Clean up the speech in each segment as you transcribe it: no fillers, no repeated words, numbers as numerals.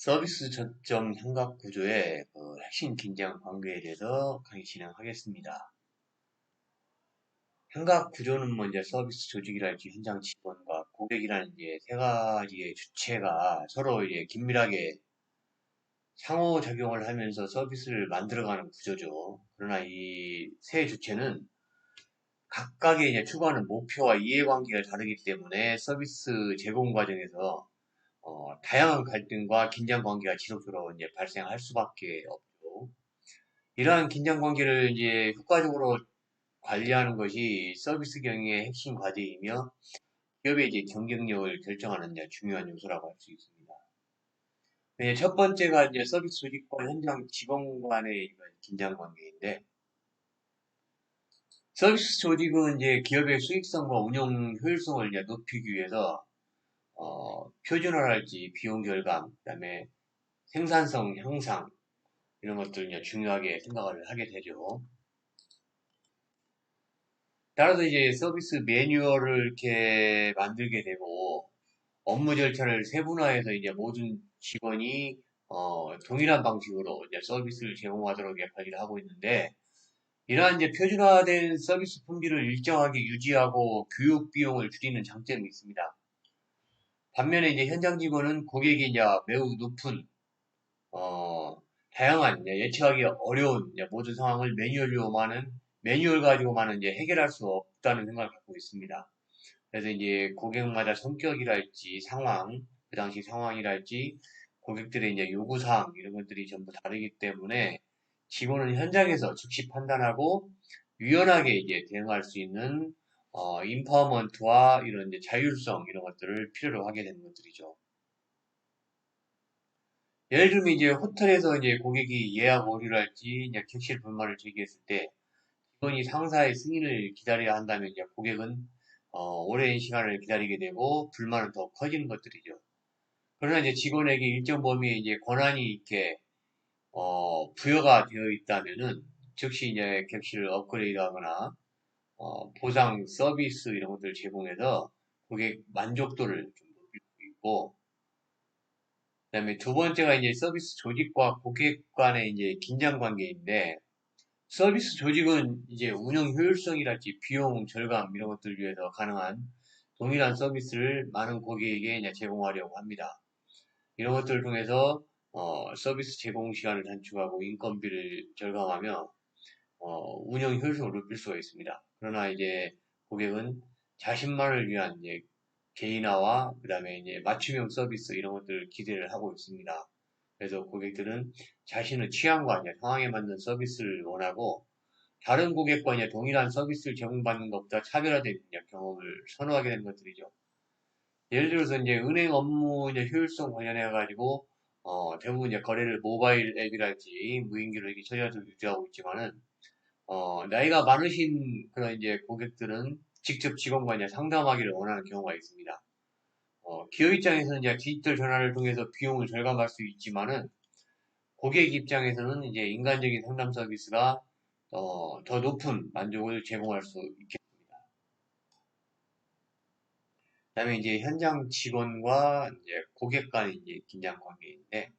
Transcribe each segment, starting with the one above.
서비스 저점 삼각 구조의 핵심 긴장 관계에 대해서 강의 진행하겠습니다. 삼각 구조는 먼저 서비스 조직이랄지 현장 직원과 고객이라는 이제 세 가지의 주체가 서로 이제 긴밀하게 상호작용을 하면서 서비스를 만들어가는 구조죠. 그러나 이 세 주체는 각각의 이제 추구하는 목표와 이해관계가 다르기 때문에 서비스 제공 과정에서 다양한 갈등과 긴장 관계가 지속적으로 이제 발생할 수밖에 없죠. 이러한 긴장 관계를 이제 효과적으로 관리하는 것이 서비스 경영의 핵심 과제이며 기업의 이제 경쟁력을 결정하는 이제 중요한 요소라고 할 수 있습니다. 첫 번째가 이제 서비스 조직과 현장 직원 간의 이런 긴장 관계인데, 서비스 조직은 이제 기업의 수익성과 운영 효율성을 이제 높이기 위해서 표준화랄지 비용 절감, 그다음에 생산성 향상 이런 것들 이제 중요하게 생각을 하게 되죠. 따라서 이제 서비스 매뉴얼을 이렇게 만들게 되고 업무 절차를 세분화해서 이제 모든 직원이 동일한 방식으로 이제 서비스를 제공하도록 관리를 하고 있는데 이러한 이제 표준화된 서비스 품질을 일정하게 유지하고 교육 비용을 줄이는 장점이 있습니다. 반면에 이제 현장 직원은 고객이 이제 매우 높은 어, 다양한 예측하기 어려운 모든 상황을 매뉴얼 가지고만은 이제 해결할 수 없다는 생각을 갖고 있습니다. 그래서 이제 고객마다 성격이랄지 상황, 그 당시 상황이랄지 고객들의 이제 요구사항 이런 것들이 전부 다르기 때문에 직원은 현장에서 즉시 판단하고 유연하게 이제 대응할 수 있는 인파워먼트와 이런 이제 자율성 이런 것들을 필요로 하게 되는 것들이죠. 예를 들면 이제 호텔에서 이제 고객이 예약 오류를 할지 이제 객실 불만을 제기했을 때 직원이 상사의 승인을 기다려야 한다면 이제 고객은 오랜 시간을 기다리게 되고 불만은 더 커지는 것들이죠. 그러나 이제 직원에게 일정 범위의 이제 권한이 이렇게 부여가 되어 있다면은 즉시 이제 객실을 업그레이드하거나 보상 서비스 이런 것들을 제공해서 고객 만족도를 좀 높일 수 있고 그다음에 두 번째가 이제 서비스 조직과 고객 간의 이제 긴장 관계인데 서비스 조직은 이제 운영 효율성이랄지 비용 절감 이런 것들을 위해서 가능한 동일한 서비스를 많은 고객에게 이제 제공하려고 합니다. 이런 것들을 통해서 서비스 제공 시간을 단축하고 인건비를 절감하며 운영 효율성을 높일 수가 있습니다. 그러나 이제 고객은 자신만을 위한 이제 개인화와 그다음에 이제 맞춤형 서비스 이런 것들을 기대를 하고 있습니다. 그래서 고객들은 자신의 취향과 이제 상황에 맞는 서비스를 원하고 다른 고객과 이제 동일한 서비스를 제공받는 것보다 차별화된 경험을 선호하게 되는 것들이죠. 예를 들어서 이제 은행 업무 이제 효율성 관련해 가지고 대부분 이제 거래를 모바일 앱이랄지 무인기로 이렇게 처리하도록 유지하고 있지만은 나이가 많으신 그런 이제 고객들은 직접 직원과 이제 상담하기를 원하는 경우가 있습니다. 기업 입장에서는 이제 디지털 전화를 통해서 비용을 절감할 수 있지만은 고객 입장에서는 이제 인간적인 상담 서비스가 더 높은 만족을 제공할 수 있겠습니다. 그다음에 이제 현장 직원과 이제 고객 간의 이제 긴장 관계인데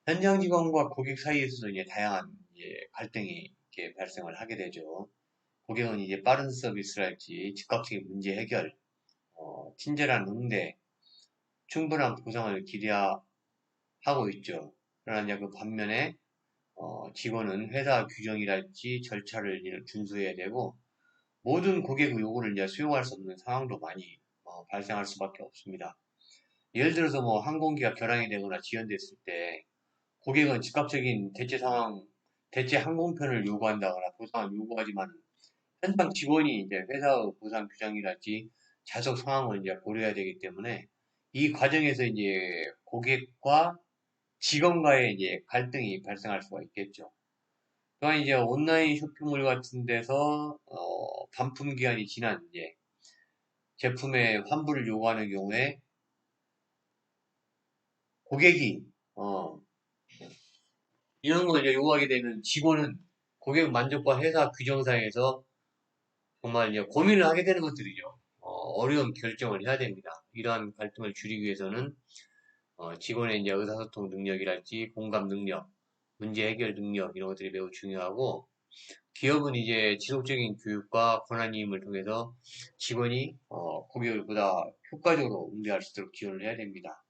현장 직원과 고객 사이에서도 이제 다양한 이제 갈등이 이렇게 발생을 하게 되죠. 고객은 이제 빠른 서비스랄지 즉각적인 문제 해결, 친절한 응대, 충분한 보상을 기대하고 있죠. 그러나 이제 그 반면에 직원은 회사 규정이랄지 절차를 준수해야 되고 모든 고객의 요구를 이제 수용할 수 없는 상황도 많이 발생할 수밖에 없습니다. 예를 들어서 뭐 항공기가 결항이 되거나 지연됐을 때 고객은 즉각적인 대체 항공편을 요구한다거나 보상을 요구하지만 현장 직원이 이제 회사의 보상 규정이랄지 좌석 상황을 이제 고려해야 되기 때문에 이 과정에서 이제 고객과 직원과의 이제 갈등이 발생할 수가 있겠죠. 또한 이제 온라인 쇼핑몰 같은 데서 반품 기한이 지난 이제 제품의 환불을 요구하는 경우에 고객이 이런 걸 이제 요구하게 되면 직원은 고객 만족과 회사 규정상에서 정말 이제 고민을 하게 되는 것들이죠. 어려운 결정을 해야 됩니다. 이러한 갈등을 줄이기 위해서는 직원의 이제 의사소통 능력이랄지 공감 능력, 문제 해결 능력 이런 것들이 매우 중요하고 기업은 이제 지속적인 교육과 권한임을 통해서 직원이 고객을 보다 효과적으로 응대할 수 있도록 지원을 해야 됩니다.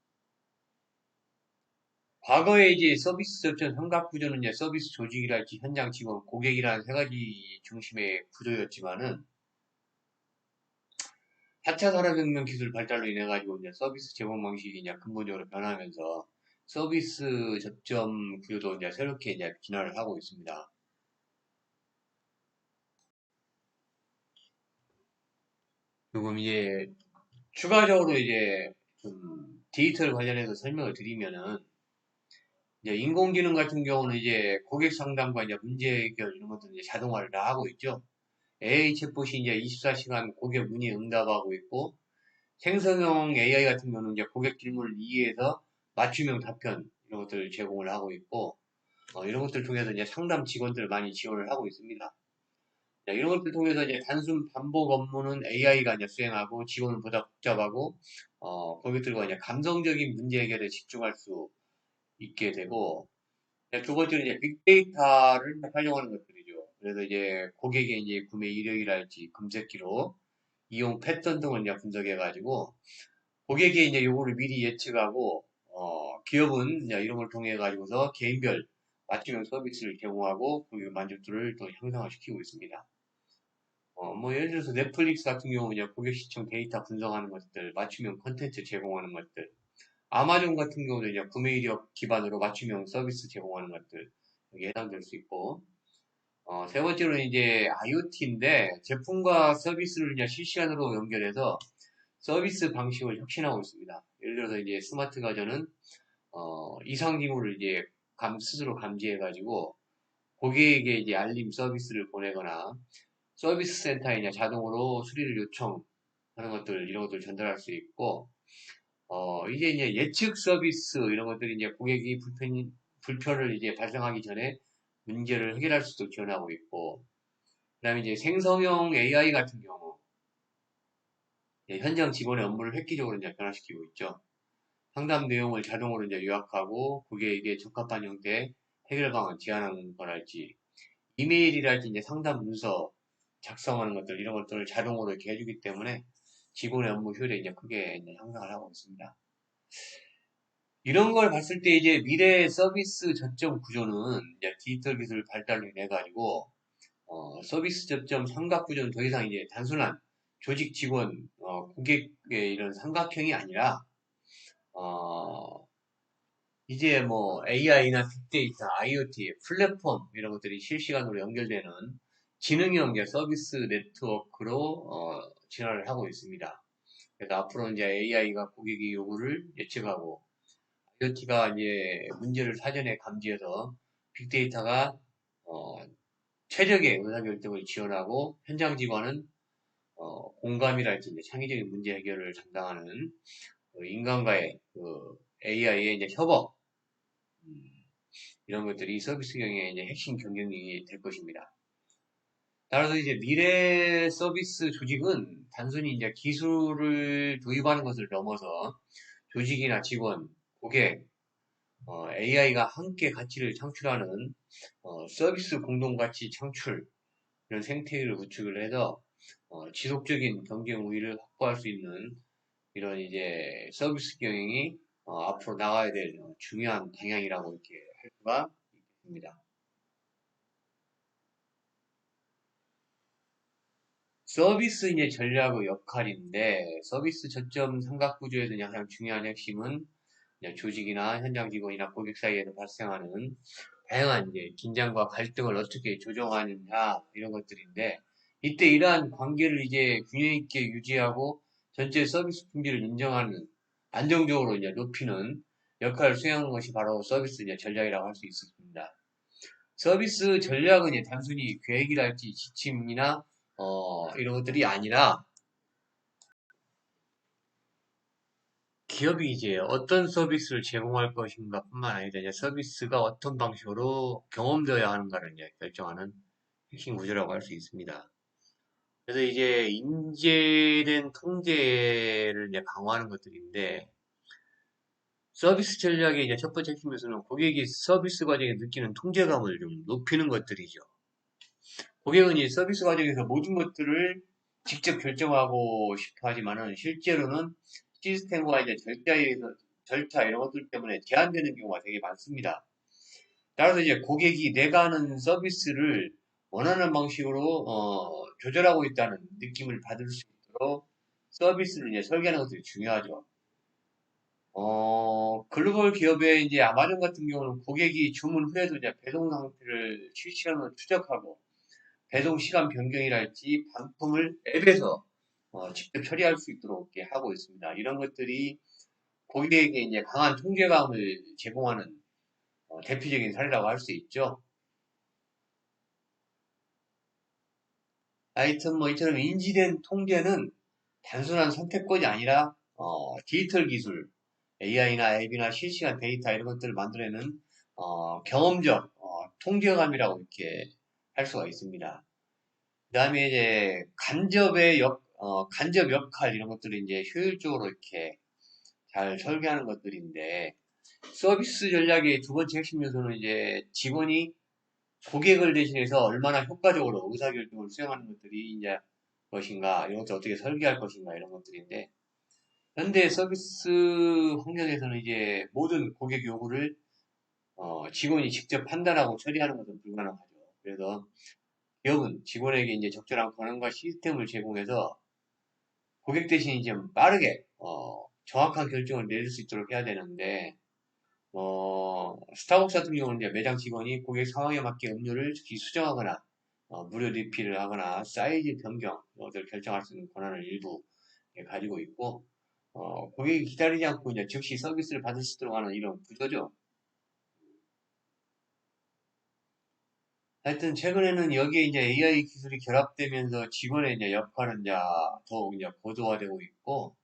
과거에 이제 서비스 접전 삼각구조는 이제 서비스 조직이랄지 현장 직원, 고객이라는 세 가지 중심의 구조였지만은 4차 산업혁명 기술 발달로 인해 가지고 이제 서비스 제공 방식이 이제 근본적으로 변하면서 서비스 접점 구조도 이제 새롭게 이제 진화를 하고 있습니다. 조금 이제 추가적으로 이제 좀 데이터를 관련해서 설명을 드리면은 이제 인공지능 같은 경우는 이제 고객 상담과 이제 문제 해결 이런 것들 이제 자동화를 다 하고 있죠. AI 챗봇이 이제 24시간 고객 문의 응답하고 있고 생성형 AI 같은 경우는 이제 고객 질문을 이해해서 맞춤형 답변 이런 것들을 제공을 하고 있고 이런 것들을 통해서 이제 상담 직원들을 많이 지원을 하고 있습니다. 자, 이런 것들을 통해서 이제 단순 반복 업무는 AI가 이제 수행하고 직원은 보다 복잡하고 고객들과 이제 감성적인 문제 해결에 집중할 수 있게 되고 두 번째는 이제 빅데이터를 활용하는 것들이죠. 그래서 이제 고객의 이제 구매 이력이랄지 검색기로 이용 패턴 등을 이제 분석해가지고 고객의 이제 요구를 미리 예측하고 기업은 이제 이런 걸 통해 가지고서 개인별 맞춤형 서비스를 제공하고 고객 만족도를 더 향상시키고 있습니다. 뭐 예를 들어서 넷플릭스 같은 경우 이제 고객 시청 데이터 분석하는 것들, 맞춤형 콘텐츠 제공하는 것들, 아마존 같은 경우도 이제 구매 이력 기반으로 맞춤형 서비스 제공하는 것들 여기 해당될 수 있고 세 번째로는 이제 IoT인데 제품과 서비스를 이제 실시간으로 연결해서 서비스 방식을 혁신하고 있습니다. 예를 들어서 이제 스마트 가전은 이상 징후를 이제 스스로 감지해가지고 고객에게 이제 알림 서비스를 보내거나 서비스 센터에 이제 자동으로 수리를 요청하는 것들 이런 것들을 전달할 수 있고 이제 예측 서비스 이런 것들이 이제 고객이 불편을 이제 발생하기 전에 문제를 해결할 수도 지원하고 있고 그다음에 이제 생성형 AI 같은 경우 현장 직원의 업무를 획기적으로 이제 변화시키고 있죠. 상담 내용을 자동으로 이제 요약하고 고객에게 적합한 형태의 해결 방안 제안하는 거랄지 이메일이랄지 이제 상담 문서 작성하는 것들 이런 것들을 자동으로 이렇게 해주기 때문에 직원의 업무 효율에 이제 크게 이제 향상을 하고 있습니다. 이런 걸 봤을 때 이제 미래 서비스 접점 구조는 이제 디지털 기술 발달로 인해 가지고 서비스 접점 삼각 구조는 더 이상 이제 단순한 조직 직원 고객의 이런 삼각형이 아니라 어, 이제 뭐 AI나 빅데이터, IoT, 플랫폼 이런 것들이 실시간으로 연결되는 지능형 이제 서비스 네트워크로 진화를 하고 있습니다. 그래서 앞으로 이제 AI가 고객의 요구를 예측하고 IoT가 이제 문제를 사전에 감지해서 빅데이터가 어, 최적의 의사결정을 지원하고 현장 직원은 공감이랄지 이제 창의적인 문제 해결을 담당하는 인간과의 AI의 이제 협업 이런 것들이 서비스 경영의 이제 핵심 경쟁력이 될 것입니다. 따라서 이제 미래 서비스 조직은 단순히 이제 기술을 도입하는 것을 넘어서 조직이나 직원, 고객, AI가 함께 가치를 창출하는 서비스 공동가치 창출 이런 생태계를 구축을 해서 지속적인 경쟁 우위를 확보할 수 있는 이런 이제 서비스 경영이 앞으로 나가야 될 중요한 방향이라고 이렇게 할 수가 있습니다. 서비스 이제 전략의 역할인데 서비스 저점 삼각구조에서 가장 중요한 핵심은 조직이나 현장 직원이나 고객 사이에서 발생하는 다양한 이제 긴장과 갈등을 어떻게 조정하느냐 이런 것들인데 이때 이러한 관계를 이제 균형 있게 유지하고 전체 서비스 품질을 인정하는 안정적으로 이제 높이는 역할을 수행하는 것이 바로 서비스 이제 전략이라고 할 수 있습니다. 서비스 전략은 이제 단순히 계획이랄지 지침이나 이런 것들이 아니라 기업이 이제 어떤 서비스를 제공할 것인가 뿐만 아니라 이제 서비스가 어떤 방식으로 경험되어야 하는가를 이제 결정하는 핵심 구조라고 할 수 있습니다. 그래서 이제 인재된 통제를 이제 강화하는 것들인데, 서비스 전략의 이제 첫 번째 핵심에서는 고객이 서비스 과정에 느끼는 통제감을 좀 높이는 것들이죠. 고객은 이 서비스 과정에서 모든 것들을 직접 결정하고 싶어 하지만은 실제로는 시스템과 이제 절차 이런 것들 때문에 제한되는 경우가 되게 많습니다. 따라서 이제 고객이 내가 하는 서비스를 원하는 방식으로 조절하고 있다는 느낌을 받을 수 있도록 서비스를 이제 설계하는 것들이 중요하죠. 글로벌 기업의 이제 아마존 같은 경우는 고객이 주문 후에도 이제 배송 상태를 실시간으로 추적하고 배송 시간 변경이랄지 반품을 앱에서 직접 처리할 수 있도록 이렇게 하고 있습니다. 이런 것들이 고객에게 이제 강한 통제감을 제공하는 대표적인 사례라고 할 수 있죠. 하여튼 뭐 이처럼 인지된 통제는 단순한 선택권이 아니라 디지털 기술, AI나 앱이나 실시간 데이터 이런 것들을 만들어내는 경험적 통제감이라고 이렇게 할 수가 있습니다. 그 다음에 이제 간접 역할 이런 것들을 이제 효율적으로 이렇게 잘 설계하는 것들인데 서비스 전략의 두 번째 핵심 요소는 이제 직원이 고객을 대신해서 얼마나 효과적으로 의사결정을 수행하는 것들이 이제 것인가, 이런 것들 어떻게 설계할 것인가, 이런 것들인데, 현대 서비스 환경에서는 이제 모든 고객 요구를 직원이 직접 판단하고 처리하는 것은 불가능하죠. 그래서 기업은 직원에게 이제 적절한 권한과 시스템을 제공해서 고객 대신 좀 빠르게, 정확한 결정을 내릴 수 있도록 해야 되는데, 스타벅스 같은 경우는 이제 매장 직원이 고객 상황에 맞게 음료를 즉시 수정하거나, 무료 리필을 하거나, 사이즈 변경, 이것을 결정할 수 있는 권한을 일부 가지고 있고, 고객이 기다리지 않고 이제 즉시 서비스를 받을 수 있도록 하는 이런 구조죠. 하여튼 최근에는 여기에 이제 AI 기술이 결합되면서 직원의 이제 역할은 이제 더욱 이제 고도화되고 있고,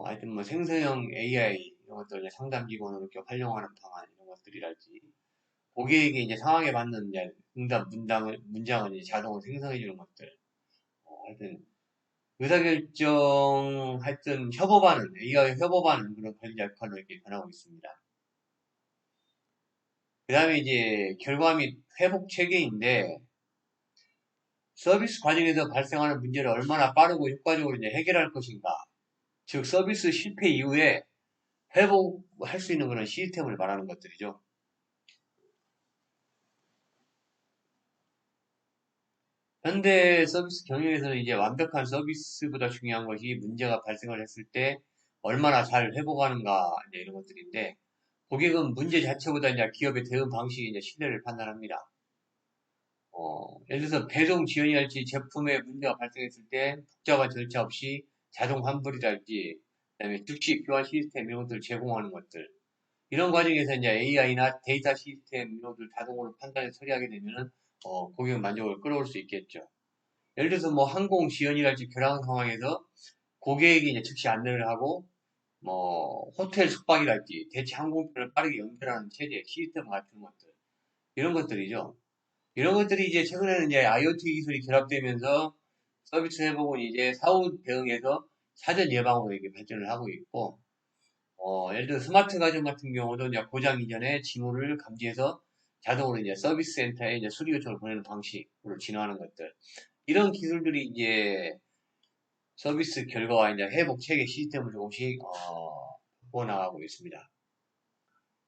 하여튼 뭐 생성형 AI 이런 것들 이제 상담 기관으로 이렇게 활용하는 방안 이런 것들이랄지, 고객에게 이제 상황에 맞는 이제 응답 문장을 이제 자동으로 생성해 주는 것들, 하여튼 의사결정 하여튼 협업하는 AI 협업하는 그런 관리 역할로 이렇게 변하고 있습니다. 그 다음에 이제 결과 및 회복 체계인데 서비스 과정에서 발생하는 문제를 얼마나 빠르고 효과적으로 이제 해결할 것인가. 즉 서비스 실패 이후에 회복할 수 있는 그런 시스템을 말하는 것들이죠. 현대 서비스 경영에서는 이제 완벽한 서비스보다 중요한 것이 문제가 발생을 했을 때 얼마나 잘 회복하는가 이제 이런 것들인데 고객은 문제 자체보다 이제 기업의 대응 방식이 이제 신뢰를 판단합니다. 예를 들어서 배송 지연이랄지 제품에 문제가 발생했을 때 복잡한 절차 없이 자동 환불이랄지 그다음에 즉시 교환 시스템 이런 것들을 제공하는 것들 이런 과정에서 이제 AI나 데이터 시스템 이런 것들 자동으로 판단해 처리하게 되면은 고객 만족을 끌어올 수 있겠죠. 예를 들어서 뭐 항공 지연이랄지 결항 상황에서 고객이 이제 즉시 안내를 하고 뭐 호텔 숙박이랄지 대체 항공편을 빠르게 연결하는 체제 시스템 같은 것들 이런 것들이죠. 이런 것들이 이제 최근에는 이제 IoT 기술이 결합되면서 서비스 회복은 이제 사후 대응에서 사전 예방으로 이렇게 발전을 하고 있고, 예를 들어 스마트 가전 같은 경우도 이제 고장 이전에 징후를 감지해서 자동으로 이제 서비스 센터에 이제 수리 요청을 보내는 방식으로 진화하는 것들. 이런 기술들이 이제 서비스 결과와 이제 회복 체계 시스템을 조금씩, 바꿔 나가고 있습니다.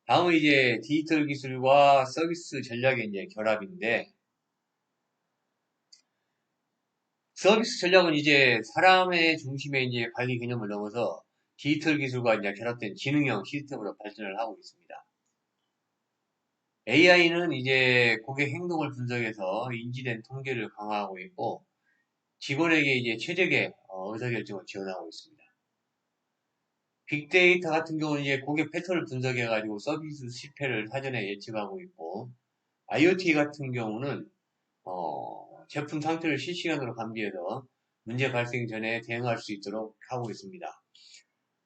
다음은 이제 디지털 기술과 서비스 전략의 이제 결합인데, 서비스 전략은 이제 사람의 중심의 이제 관리 개념을 넘어서 디지털 기술과 이제 결합된 지능형 시스템으로 발전을 하고 있습니다. AI는 이제 고객 행동을 분석해서 인지된 통계를 강화하고 있고 직원에게 이제 최적의 의사결정을 지원하고 있습니다. 빅데이터 같은 경우는 이제 고객 패턴을 분석해가지고 서비스 실패를 사전에 예측하고 있고 IoT 같은 경우는 제품 상태를 실시간으로 감지해서 문제 발생 전에 대응할 수 있도록 하고 있습니다.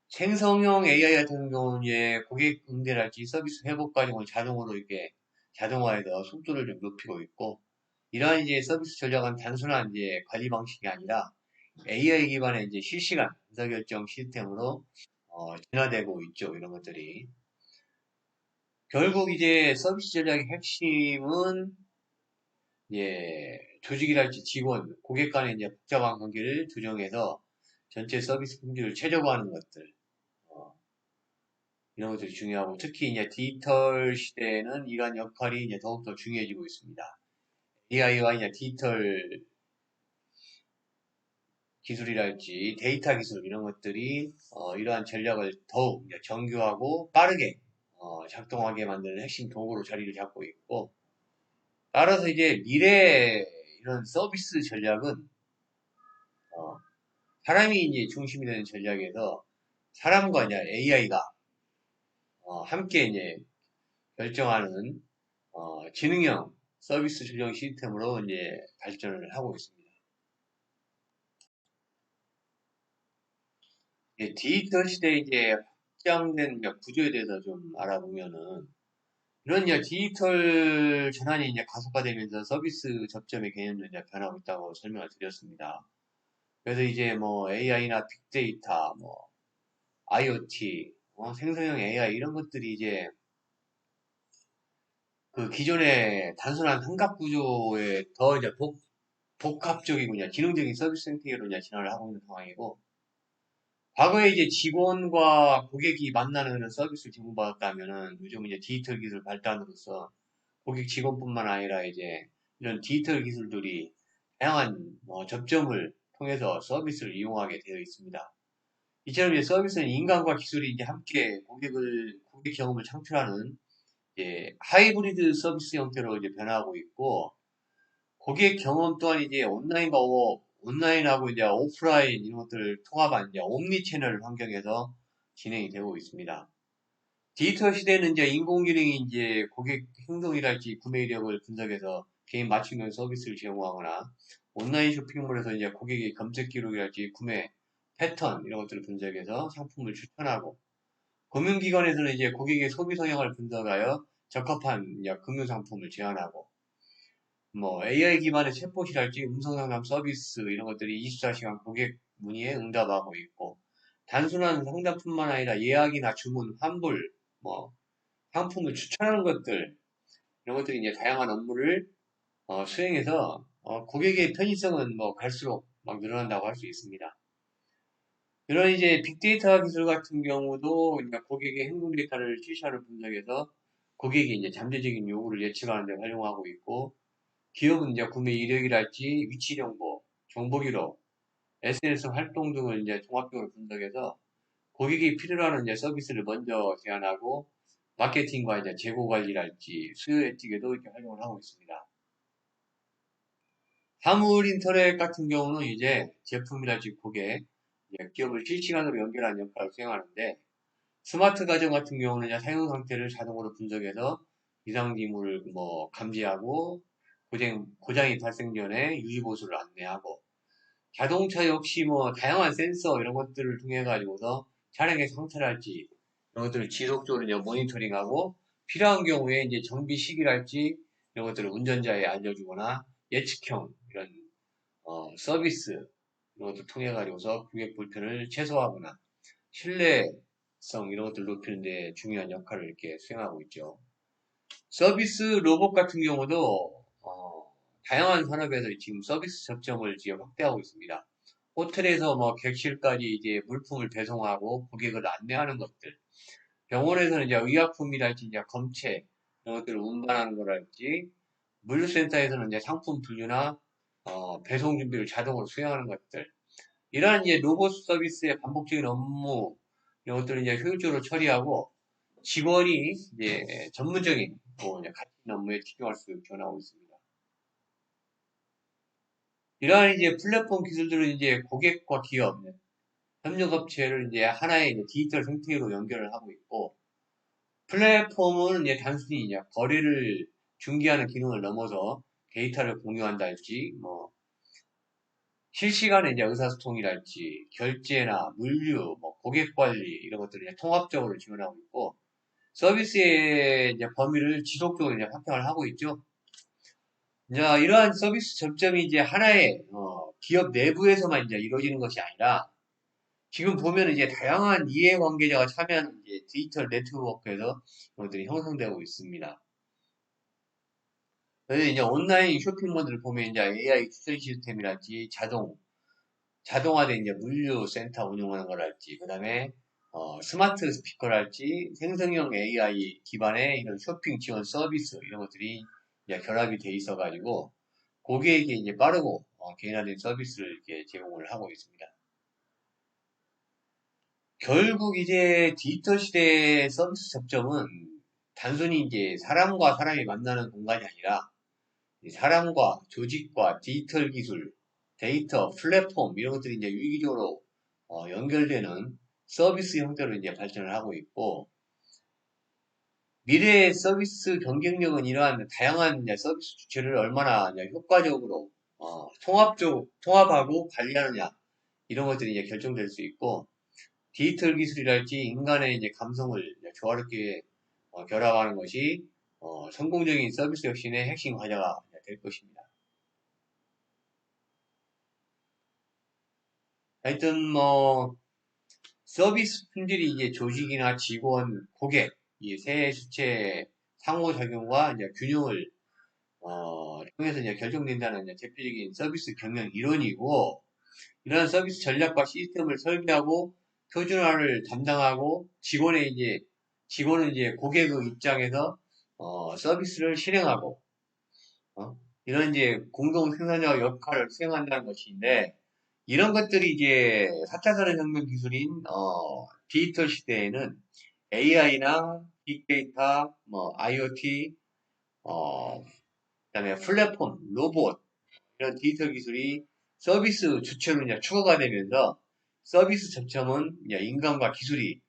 생성형 AI 같은 경우는 이제 고객 응대랄지 서비스 회복 과정을 자동으로 이렇게 자동화해서 속도를 좀 높이고 있고 이러한 이제 서비스 전략은 단순한 이제 관리 방식이 아니라 AI 기반의 이제 실시간 의사결정 시스템으로 진화되고 있죠. 이런 것들이. 결국 이제 서비스 전략의 핵심은 조직이랄지 직원, 고객 간의 이제 복잡한 관계를 조정해서 전체 서비스 품질을 최적화하는 것들. 어, 이런 것들이 중요하고 특히 이제 디지털 시대에는 이러한 역할이 이제 더욱더 중요해지고 있습니다. AI와 이제 디지털 기술이랄지 데이터 기술 이런 것들이 이러한 전략을 더욱 이제 정교하고 빠르게 작동하게 만드는 핵심 도구로 자리를 잡고 있고 따라서 이제 미래 이런 서비스 전략은 어, 사람이 이제 중심이 되는 전략에서 사람과 이제 AI가 함께 이제 결정하는 지능형 서비스 조정 시스템으로 이제 발전을 하고 있습니다. 디지털 시대에 이제 확장된 구조에 대해서 좀 알아보면은 이런 이제 디지털 전환이 이제 가속화되면서 서비스 접점의 개념도 이제 변하고 있다고 설명을 드렸습니다. 그래서 이제 뭐 AI나 빅데이터, 뭐 IoT, 생성형 AI 이런 것들이 이제 그 기존의 단순한 삼각 구조에 더 이제 복합적이고 이제 기능적인 서비스 형태로 이제 진화를 하고 있는 상황이고 과거에 이제 직원과 고객이 만나는 그런 서비스를 제공받았다면은 요즘은 이제 디지털 기술 발달으로서 고객 직원뿐만 아니라 이제 이런 디지털 기술들이 다양한 접점을 통해서 서비스를 이용하게 되어 있습니다. 이처럼 이제 서비스는 인간과 기술이 이제 함께 고객 경험을 창출하는 하이브리드 서비스 형태로 이제 변화하고 있고 고객 경험 또한 이제 온라인하고 이제 오프라인 이런 것들을 통합한 이제 옴니 채널 환경에서 진행이 되고 있습니다. 디지털 시대는 이제 인공지능이 이제 고객 행동이랄지 구매 이력을 분석해서 개인 맞춤형 서비스를 제공하거나 온라인 쇼핑몰에서 이제 고객의 검색 기록이랄지 구매 패턴 이런 것들을 분석해서 상품을 추천하고 금융기관에서는 이제 고객의 소비 성향을 분석하여 적합한 이제 금융 상품을 제안하고 뭐 AI 기반의 챗봇이랄지 음성상담 서비스 이런 것들이 24시간 고객 문의에 응답하고 있고 단순한 상담뿐만 아니라 예약이나 주문, 환불, 뭐 상품을 추천하는 것들 이런 것들이 이제 다양한 업무를 수행해서 고객의 편의성은 뭐 갈수록 막 늘어난다고 할 수 있습니다. 이런 이제 빅데이터 기술 같은 경우도 이제 고객의 행동 데이터를 실시간으로 분석해서 고객이 이제 잠재적인 요구를 예측하는 데 활용하고 있고 기업은 이제 구매 이력이랄지 위치 정보, 정보 기록, SNS 활동 등을 이제 종합적으로 분석해서 고객이 필요로 하는 이제 서비스를 먼저 제안하고 마케팅과 이제 재고 관리랄지 수요 예측에도 이렇게 활용을 하고 있습니다. 사물 인터넷 같은 경우는 이제 제품이랄지 고객, 기업을 실시간으로 연결하는 역할을 수행하는데 스마트 가전 같은 경우는 이제 사용 상태를 자동으로 분석해서 이상 징후를 뭐 감지하고 고장이 발생 전에 유지보수를 안내하고 자동차 역시 뭐 다양한 센서 이런 것들을 통해 가지고서 차량의 상태랄지 이런 것들을 지속적으로 이제 모니터링하고 필요한 경우에 이제 정비 시기랄지 이런 것들을 운전자에 알려주거나 예측형 이런 서비스 이런 것들 통해 가지고서 고객 불편을 최소화하거나 신뢰성 이런 것들을 높이는 데 중요한 역할을 이렇게 수행하고 있죠. 서비스 로봇 같은 경우도 다양한 산업에서 지금 서비스 접점을 지금 확대하고 있습니다. 호텔에서 뭐 객실까지 이제 물품을 배송하고 고객을 안내하는 것들, 병원에서는 이제 의약품이랄지 이제 검체 이런 것들을 운반하는 거랄지, 물류센터에서는 이제 상품 분류나 배송 준비를 자동으로 수행하는 것들, 이러한 이제 로봇 서비스의 반복적인 업무 이런 것들을 이제 효율적으로 처리하고 직원이 이제 전문적인 뭐 이제 가치 있는 업무에 집중할 수 있게 변하고 있습니다. 이러한 이제 플랫폼 기술들은 이제 고객과 기업, 협력업체를 이제 하나의 이제 디지털 생태계로 연결을 하고 있고, 플랫폼은 이제 단순히 이제 거래를 중개하는 기능을 넘어서 데이터를 공유한다 할지, 뭐, 실시간의 이제 의사소통이랄지, 결제나 물류, 뭐, 고객 관리, 이런 것들을 이제 통합적으로 지원하고 있고, 서비스의 이제 범위를 지속적으로 이제 확장을 하고 있죠. 자, 이러한 서비스 접점이 이제 하나의 기업 내부에서만 이제 이루어지는 것이 아니라 지금 보면 이제 다양한 이해관계자가 참여하는 이제 디지털 네트워크에서 이것들이 형성되고 있습니다. 그래서 이제 온라인 쇼핑몰들을 보면 이제 AI 추천 시스템이랄지 자동화된 이제 물류 센터 운영하는 거랄지 그다음에 스마트 스피커랄지 생성형 AI 기반의 이런 쇼핑 지원 서비스 이런 것들이 이제 결합이 돼 있어가지고 고객에게 이제 빠르고 개인화된 서비스를 이렇게 제공을 하고 있습니다. 결국 이제 디지털 시대의 서비스 접점은 단순히 이제 사람과 사람이 만나는 공간이 아니라 이 사람과 조직과 디지털 기술, 데이터, 플랫폼 이런 것들이 이제 유기적으로 연결되는 서비스 형태로 이제 발전을 하고 있고 미래의 서비스 경쟁력은 이러한 다양한 이제 서비스 주체를 얼마나 이제 효과적으로 통합하고 관리하느냐 이런 것들이 이제 결정될 수 있고 디지털 기술이랄지 인간의 이제 감성을 이제 조화롭게 결합하는 것이 성공적인 서비스 혁신의 핵심 과제가 될 것입니다. 하여튼 뭐 서비스 품질이 이제 조직이나 직원, 고객 이 세 주체의 상호작용과 이제 균형을 통해서 이제 결정된다는 이제 대표적인 서비스 경영 이론이고 이러한 서비스 전략과 시스템을 설계하고 표준화를 담당하고 직원은 이제 고객의 입장에서 서비스를 실행하고 이런 이제 공동 생산자 역할을 수행한다는 것인데 이런 것들이 이제 4차 산업혁명 기술인 디지털 시대에는 AI나 빅데이터, 뭐 IoT, 그다음에 플랫폼, 로봇 이런 디지털 기술이 서비스 주체로 이제 추가가 되면서 서비스 접점은 이제 인간과 기술이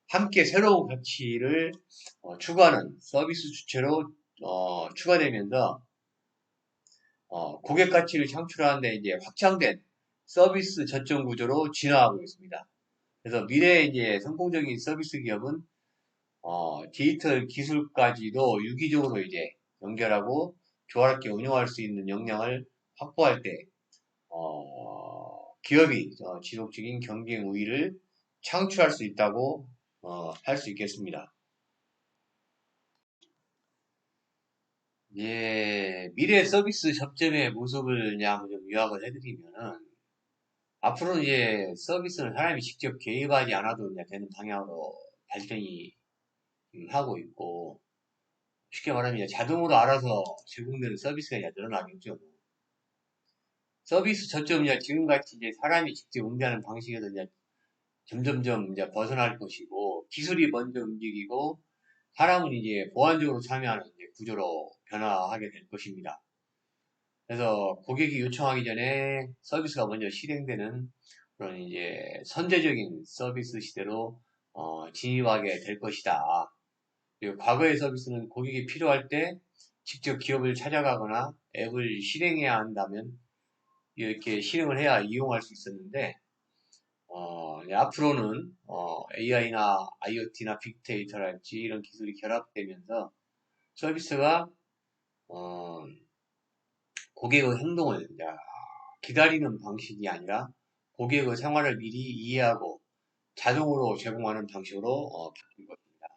함께 새로운 가치를 추구하는 서비스 주체로 추가되면서 고객 가치를 창출하는데 이제 확장된 서비스 저점 구조로 진화하고 있습니다. 그래서 미래의 이제 성공적인 서비스 기업은 디지털 기술까지도 유기적으로 이제 연결하고 조화롭게 운영할 수 있는 역량을 확보할 때 기업이 지속적인 경쟁 우위를 창출할 수 있다고 할 수 있겠습니다. 예, 미래 서비스 접점의 모습을 이제 한번 좀 요약을 해드리면은 앞으로는 이제 서비스는 사람이 직접 개입하지 않아도 이제 되는 방향으로 발전이 하고 있고 쉽게 말하면 이제 자동으로 알아서 제공되는 서비스가 이제 늘어나겠죠. 서비스 저점은 이제 지금같이 이제 사람이 직접 응대하는 방식에서 이제 점점점 이제 벗어날 것이고 기술이 먼저 움직이고 사람은 이제 보완적으로 참여하는 이제 구조로 변화하게 될 것입니다. 그래서 고객이 요청하기 전에 서비스가 먼저 실행되는 그런 이제 선제적인 서비스 시대로 진입하게 될 것이다. 그리고 과거의 서비스는 고객이 필요할 때 직접 기업을 찾아가거나 앱을 실행해야 한다면 이렇게 실행을 해야 이용할 수 있었는데 앞으로는 AI나 IoT나 빅데이터랄지 이런 기술이 결합되면서 서비스가 어, 고객의 행동을 기다리는 방식이 아니라 고객의 생활을 미리 이해하고 자동으로 제공하는 방식으로 바뀔 것입니다.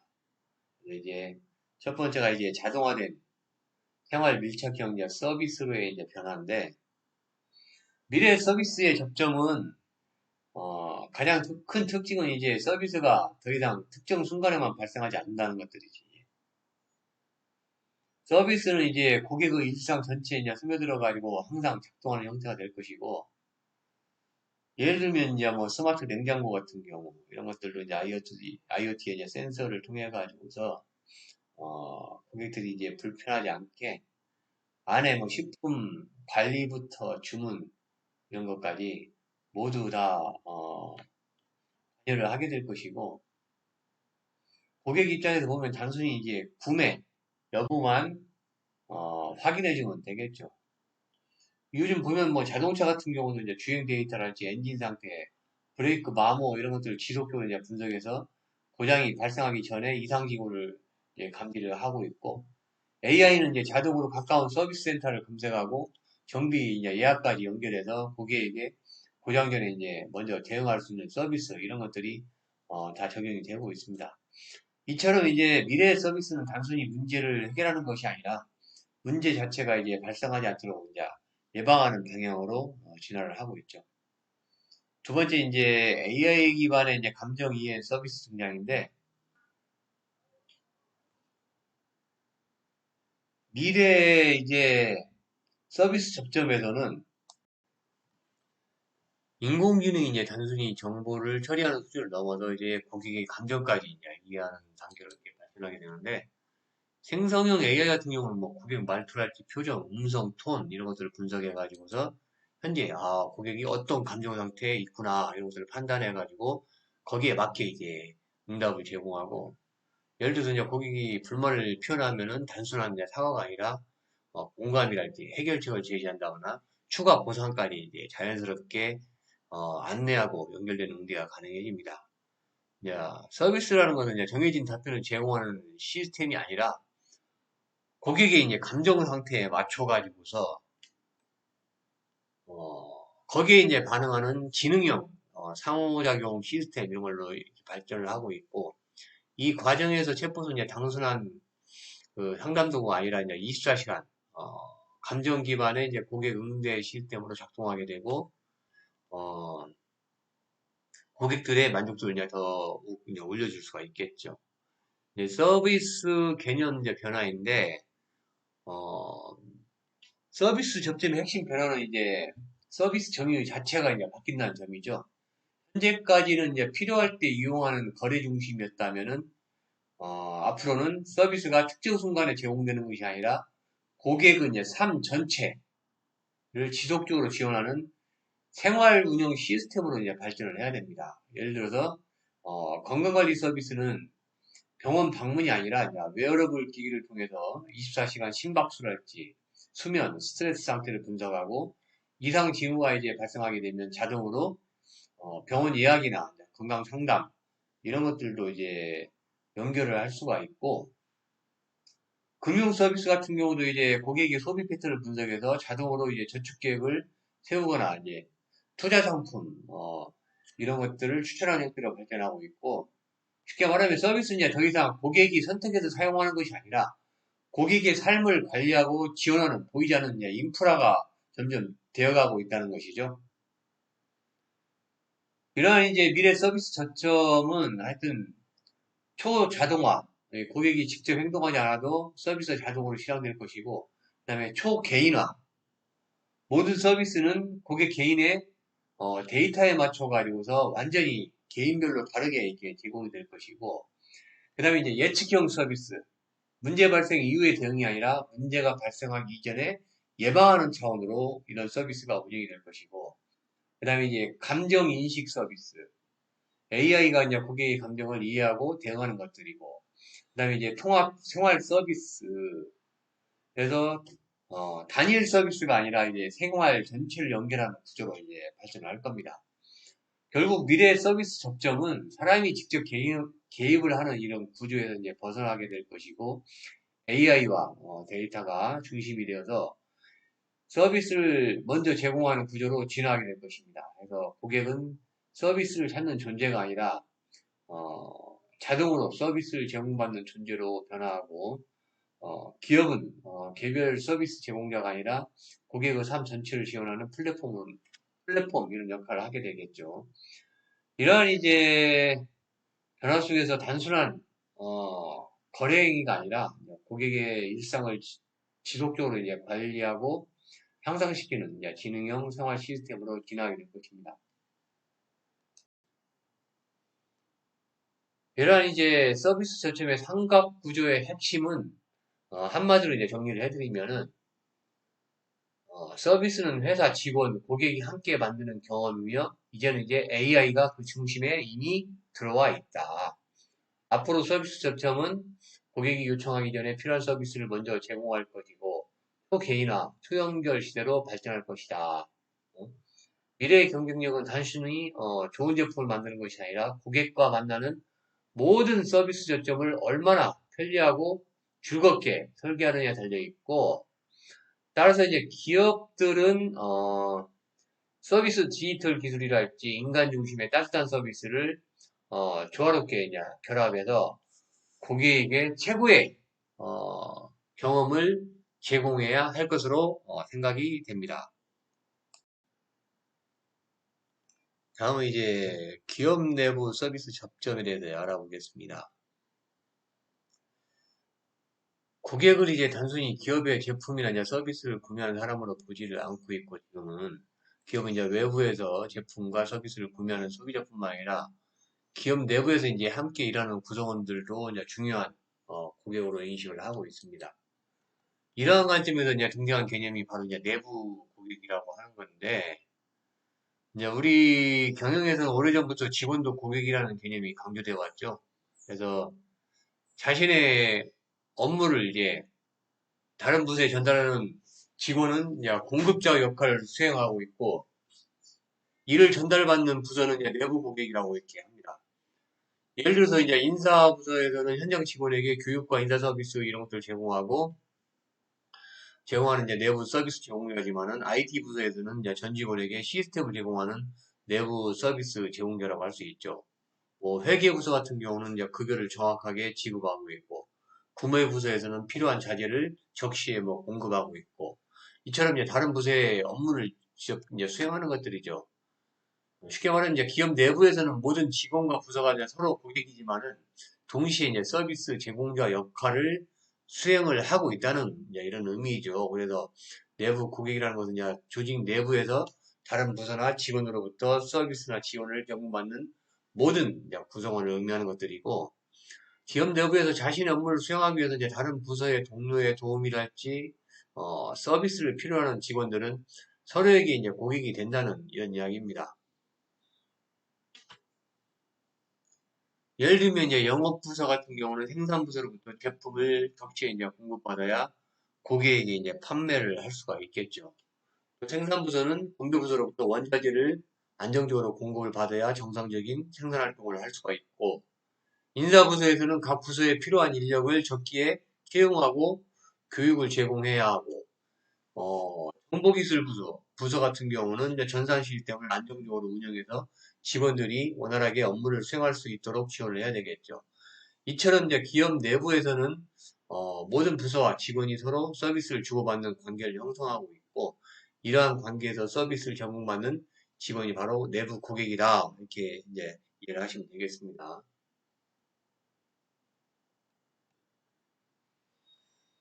이제 첫 번째가 이제 자동화된 생활 밀착형 서비스로의 이제 변화인데 미래 서비스의 접점은 가장 큰 특징은 이제 서비스가 더 이상 특정 순간에만 발생하지 않는다는 것들이지. 서비스는 이제 고객의 일상 전체에 이제 스며들어가지고 항상 작동하는 형태가 될 것이고, 예를 들면 이제 뭐 스마트 냉장고 같은 경우, 이런 것들도 이제 IoT의 이제 센서를 통해 가지고서, 고객들이 이제 불편하지 않게 안에 뭐 식품 관리부터 주문, 이런 것까지 모두 다, 관여를 하게 될 것이고, 고객 입장에서 보면 단순히 이제 구매 여부만 확인해주면 되겠죠. 요즘 보면 뭐 자동차 같은 경우는 이제 주행 데이터랄지 엔진 상태, 브레이크 마모 이런 것들을 지속적으로 이제 분석해서 고장이 발생하기 전에 이상 징후를 이제 감지를 하고 있고 AI는 이제 자동으로 가까운 서비스 센터를 검색하고 정비 이제 예약까지 연결해서 고객에게 고장 전에 이제 먼저 대응할 수 있는 서비스 이런 것들이 다 적용이 되고 있습니다. 이처럼 이제 미래의 서비스는 단순히 문제를 해결하는 것이 아니라 문제 자체가 이제 발생하지 않도록 이제 예방하는 방향으로 진화를 하고 있죠. 두 번째 이제 AI 기반의 이제 감정 이해 서비스 등장인데 미래 이제 서비스 접점에서는 인공지능이 이제 단순히 정보를 처리하는 수준을 넘어서 이제 고객의 감정까지 이제 이해하는 단계로 이렇게 발전하게 되는데 생성형 AI 같은 경우는 뭐 고객 말투랄지 표정, 음성, 톤 이런 것들을 분석해 가지고서 현재 고객이 어떤 감정 상태에 있구나 이런 것들을 판단해 가지고 거기에 맞게 이제 응답을 제공하고 예를 들어서 이제 고객이 불만을 표현하면은 단순한 이제 사과가 아니라 공감이랄지 해결책을 제시한다거나 추가 보상까지 이제 자연스럽게 안내하고 연결되는 응대가 가능해집니다. 서비스라는 것은 이제 정해진 답변을 제공하는 시스템이 아니라 고객의 이제 감정 상태에 맞춰가지고서 거기에 이제 반응하는 지능형 상호작용 시스템 이런 걸로 발전을 하고 있고 이 과정에서 챗봇은 이제 단순한 그 상담도가 아니라 이제 24시간 감정 기반의 이제 고객 응대 시스템으로 작동하게 되고 어, 고객들의 만족도를 이제 더 이제 올려줄 수가 있겠죠. 이제 서비스 개념 이제 변화인데 어, 서비스 접점의 핵심 변화는 이제 서비스 정의 자체가 이제 바뀐다는 점이죠. 현재까지는 이제 필요할 때 이용하는 거래 중심이었다면은 앞으로는 서비스가 특정 순간에 제공되는 것이 아니라 고객은 이제 삶 전체를 지속적으로 지원하는 생활 운영 시스템으로 이제 발전을 해야 됩니다. 예를 들어서 건강관리 서비스는 병원 방문이 아니라 웨어러블 기기를 통해서 24시간 심박수랄지 수면, 스트레스 상태를 분석하고 이상 징후가 이제 발생하게 되면 자동으로 병원 예약이나 건강 상담 이런 것들도 이제 연결을 할 수가 있고 금융 서비스 같은 경우도 이제 고객의 소비 패턴을 분석해서 자동으로 이제 저축 계획을 세우거나 이제 투자 상품 이런 것들을 추천하는 형태로 발전하고 있고 쉽게 말하면 서비스는 이제 더 이상 고객이 선택해서 사용하는 것이 아니라 고객의 삶을 관리하고 지원하는 보이지 않는 이제 인프라가 점점 되어가고 있다는 것이죠. 이러한 이제 미래 서비스 저점은 하여튼 초자동화, 고객이 직접 행동하지 않아도 서비스가 자동으로 실행될 것이고, 그 다음에 초개인화, 모든 서비스는 고객 개인의 데이터에 맞춰가지고서 완전히 개인별로 다르게 이렇게 제공이 될 것이고, 그 다음에 이제 예측형 서비스, 문제 발생 이후의 대응이 아니라 문제가 발생하기 이전에 예방하는 차원으로 이런 서비스가 운영이 될 것이고, 그 다음에 이제 감정 인식 서비스, AI가 이제 고객의 감정을 이해하고 대응하는 것들이고, 그 다음에 이제 통합 생활 서비스, 그래서 단일 서비스가 아니라 이제 생활 전체를 연결하는 구조로 이제 발전할 겁니다. 결국 미래의 서비스 접점은 사람이 직접 개입을 하는 이런 구조에서 이제 벗어나게 될 것이고 AI와 데이터가 중심이 되어서 서비스를 먼저 제공하는 구조로 진화하게 될 것입니다. 그래서 고객은 서비스를 찾는 존재가 아니라 자동으로 서비스를 제공받는 존재로 변화하고 기업은 개별 서비스 제공자가 아니라 고객의 삶 전체를 지원하는 플랫폼 이런 역할을 하게 되겠죠. 이러한 이제 변화 속에서 단순한 거래 행위가 아니라 고객의 일상을 지속적으로 이제 관리하고 향상시키는 이제 지능형 생활 시스템으로 진화하게 될 것입니다. 이러한 이제 서비스 저점의 삼각 구조의 핵심은 한마디로 이제 정리를 해드리면은 서비스는 회사 직원, 고객이 함께 만드는 경험이며 이제는 이제 AI가 그 중심에 이미 들어와 있다. 앞으로 서비스 접점은 고객이 요청하기 전에 필요한 서비스를 먼저 제공할 것이고 초개인화, 초연결 시대로 발전할 것이다. 미래의 경쟁력은 단순히 좋은 제품을 만드는 것이 아니라 고객과 만나는 모든 서비스 접점을 얼마나 편리하고 즐겁게 설계하느냐에 달려 있고, 따라서 이제 기업들은 서비스 디지털 기술이랄지 인간 중심의 따뜻한 서비스를 조화롭게 이제 결합해서 고객에게 최고의 경험을 제공해야 할 것으로 생각이 됩니다. 다음은 이제 기업 내부 서비스 접점에 대해서 알아보겠습니다. 고객을 이제 단순히 기업의 제품이나 이제 서비스를 구매하는 사람으로 보지를 않고 있고, 지금은 기업은 이제 외부에서 제품과 서비스를 구매하는 소비자뿐만 아니라 기업 내부에서 이제 함께 일하는 구성원들도 이제 중요한 고객으로 인식을 하고 있습니다. 이러한 관점에서 이제 등장한 개념이 바로 이제 내부 고객이라고 하는 건데, 이제 우리 경영에서는 오래전부터 직원도 고객이라는 개념이 강조되어 왔죠. 그래서 자신의 업무를 이제 다른 부서에 전달하는 직원은 이제 공급자 역할을 수행하고 있고, 이를 전달받는 부서는 이제 내부 고객이라고 이렇게 합니다. 예를 들어서 이제 인사부서에서는 현장 직원에게 교육과 인사 서비스 이런 것들을 제공하는 이제 내부 서비스 제공자지만은 IT 부서에서는 이제 전 직원에게 시스템을 제공하는 내부 서비스 제공자라고 할 수 있죠. 뭐 회계부서 같은 경우는 이제 급여를 정확하게 지급하고 있고, 구매부서에서는 필요한 자재를 적시에 뭐 공급하고 있고, 이처럼 이제 다른 부서의 업무를 직접 이제 수행하는 것들이죠. 쉽게 말하면 이제 기업 내부에서는 모든 직원과 부서가 이제 서로 고객이지만은 동시에 이제 서비스 제공자 역할을 수행을 하고 있다는 이제 이런 의미죠. 그래서 내부 고객이라는 것은 이제 조직 내부에서 다른 부서나 직원으로부터 서비스나 지원을 제공받는 모든 이제 구성원을 의미하는 것들이고, 기업 내부에서 자신의 업무를 수행하기 위해서 이제 다른 부서의 동료의 도움이랄지 서비스를 필요로 하는 직원들은 서로에게 이제 고객이 된다는 이런 이야기입니다. 예를 들면 이제 영업부서 같은 경우는 생산부서로부터 제품을 격치에 이제 공급받아야 고객에게 이제 판매를 할 수가 있겠죠. 또 생산부서는 공급부서로부터 원자재를 안정적으로 공급을 받아야 정상적인 생산 활동을 할 수가 있고, 인사부서에서는 각 부서에 필요한 인력을 적기에 채용하고 교육을 제공해야 하고, 정보기술부서 같은 경우는 이제 전산 시스템을 안정적으로 운영해서 직원들이 원활하게 업무를 수행할 수 있도록 지원을 해야 되겠죠. 이처럼 이제 기업 내부에서는 모든 부서와 직원이 서로 서비스를 주고받는 관계를 형성하고 있고, 이러한 관계에서 서비스를 제공받는 직원이 바로 내부 고객이다. 이렇게 이제 이해를 하시면 되겠습니다.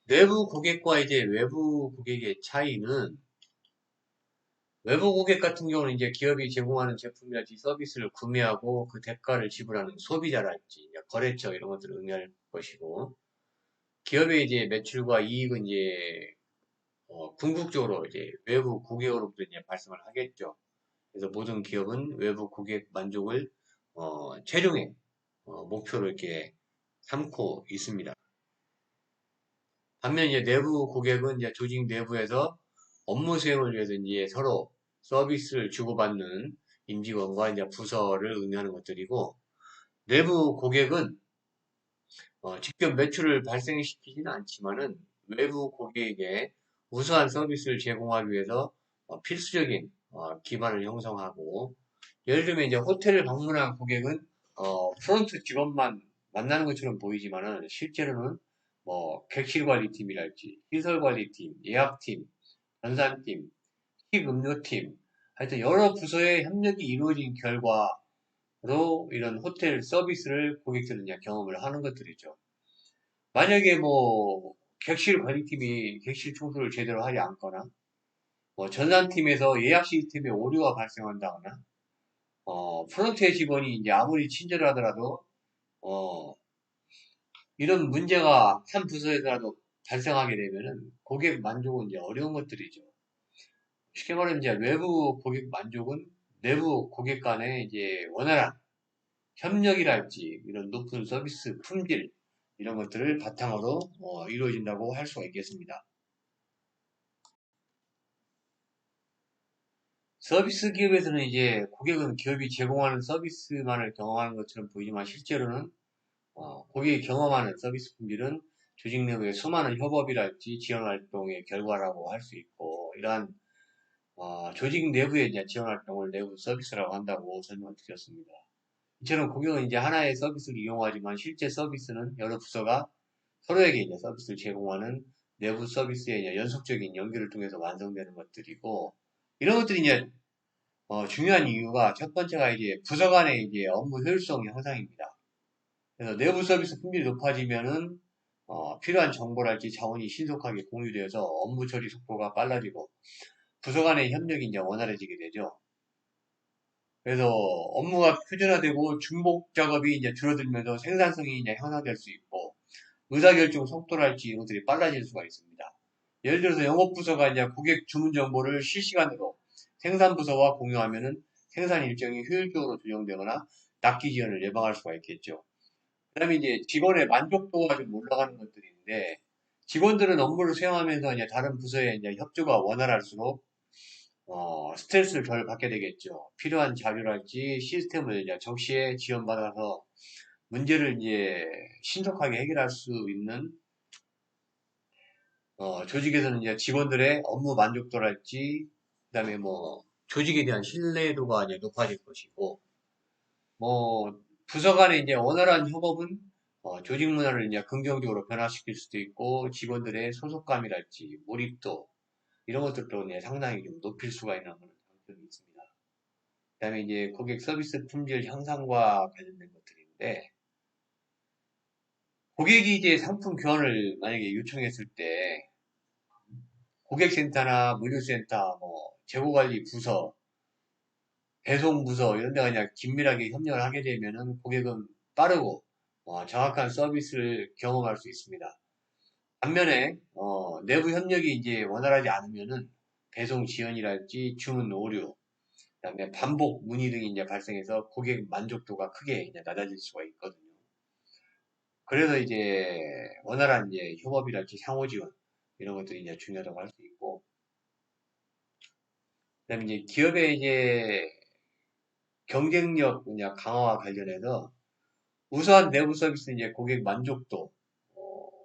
내부 고객과 이제 외부 고객의 차이는, 외부 고객 같은 경우는 이제 기업이 제공하는 제품이랄지 서비스를 구매하고 그 대가를 지불하는 소비자랄지 이제 거래처 이런 것들을 의미할 것이고, 기업의 이제 매출과 이익은 이제 궁극적으로 이제 외부 고객으로부터 이제 발생을 하겠죠. 그래서 모든 기업은 외부 고객 만족을 최종의 목표로 이렇게 삼고 있습니다. 반면 이제 내부 고객은 이제 조직 내부에서 업무 수행을 위해서 이제 서로 서비스를 주고받는 임직원과 이제 부서를 의미하는 것들이고, 내부 고객은 직접 매출을 발생시키지는 않지만은 외부 고객에게 우수한 서비스를 제공하기 위해서 필수적인 기반을 형성하고, 예를 들면 이제 호텔을 방문한 고객은 프론트 직원만 만나는 것처럼 보이지만은 실제로는 뭐 객실관리팀이랄지 시설관리팀, 예약팀, 전산팀, 식음료팀, 하여튼 여러 부서의 협력이 이루어진 결과로 이런 호텔 서비스를 고객들은 이제 경험을 하는 것들이죠. 만약에 뭐 객실 관리팀이 객실 청소를 제대로 하지 않거나, 뭐 전산팀에서 예약 시스템에 오류가 발생한다거나, 프론트의 직원이 이제 아무리 친절을 하더라도 어, 이런 문제가 한 부서에서라도 발생하게 되면은 고객 만족은 이제 어려운 것들이죠. 쉽게 말하면 이제 외부 고객 만족은 내부 고객 간의 이제 원활한 협력이랄지 이런 높은 서비스 품질 이런 것들을 바탕으로 이루어진다고 할 수가 있겠습니다. 서비스 기업에서는 이제 고객은 기업이 제공하는 서비스만을 경험하는 것처럼 보이지만 실제로는 고객이 경험하는 서비스 품질은 조직 내부의 수많은 협업이랄지 지원 활동의 결과라고 할 수 있고, 이러한 조직 내부의 이제 지원 활동을 내부 서비스라고 한다고 설명을 드렸습니다. 이처럼 고객은 이제 하나의 서비스를 이용하지만 실제 서비스는 여러 부서가 서로에게 이제 서비스를 제공하는 내부 서비스의 이제 연속적인 연결을 통해서 완성되는 것들이고, 이런 것들이 이제 중요한 이유가 첫 번째가 이제 부서 간의 이제 업무 효율성 향상입니다. 그래서 내부 서비스 품질이 높아지면은 필요한 정보랄지 자원이 신속하게 공유되어서 업무 처리 속도가 빨라지고 부서 간의 협력이 이제 원활해지게 되죠. 그래서 업무가 표준화되고 중복 작업이 이제 줄어들면서 생산성이 이제 향상될 수 있고 의사결정 속도랄지 이것들이 빨라질 수가 있습니다. 예를 들어서 영업부서가 이제 고객 주문 정보를 실시간으로 생산부서와 공유하면은 생산 일정이 효율적으로 조정되거나 납기 지연을 예방할 수가 있겠죠. 그 다음에 이제 직원의 만족도가 좀 올라가는 것들인데, 직원들은 업무를 수행하면서 이제 다른 부서의 이제 협조가 원활할수록, 스트레스를 덜 받게 되겠죠. 필요한 자료랄지 시스템을 이제 적시에 지원받아서 문제를 이제 신속하게 해결할 수 있는, 조직에서는 이제 직원들의 업무 만족도랄지, 그 다음에 뭐, 조직에 대한 신뢰도가 이제 높아질 것이고, 뭐 부서 간의 이제 원활한 협업은 조직 문화를 이제 긍정적으로 변화시킬 수도 있고 직원들의 소속감이랄지 몰입도 이런 것들도 이제 상당히 좀 높일 수가 있는 그런 장점이 있습니다. 그다음에 이제 고객 서비스 품질 향상과 관련된 것들인데 고객이 이제 상품 교환을 만약에 요청했을 때 고객센터나 물류센터, 뭐 재고관리 부서, 배송부서 이런 데가 그냥 긴밀하게 협력을 하게 되면은 고객은 빠르고 정확한 서비스를 경험할 수 있습니다. 반면에 내부 협력이 이제 원활하지 않으면은 배송 지연이랄지 주문 오류, 그다음에 반복 문의 등이 이제 발생해서 고객 만족도가 크게 이제 낮아질 수가 있거든요. 그래서 이제 원활한 이제 협업이랄지 상호 지원 이런 것들이 이제 중요하다고 할 수 있고, 그다음에 이제 기업의 이제 경쟁력 분야 강화와 관련해서 우수한 내부 서비스는 이제 고객 만족도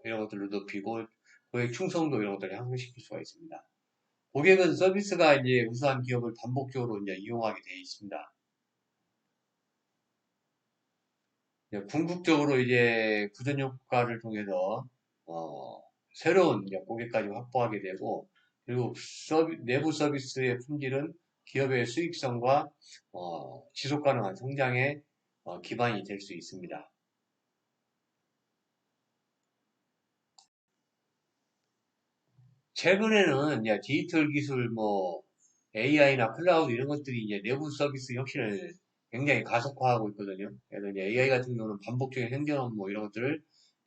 이런 것들을 높이고 고객 충성도 이런 것들을 향상시킬 수가 있습니다. 고객은 서비스가 이제 우수한 기업을 반복적으로 이제 이용하게 되어 있습니다. 이제 궁극적으로 이제 구전 효과를 통해서 새로운 이제 고객까지 확보하게 되고 그리고 내부 서비스의 품질은 기업의 수익성과 지속 가능한 성장의 기반이 될 수 있습니다. 최근에는 이제 디지털 기술, 뭐 AI나 클라우드 이런 것들이 이제 내부 서비스 혁신을 굉장히 가속화하고 있거든요. 그래서 이제 AI 같은 경우는 반복적인 행정 업무 이런 것들을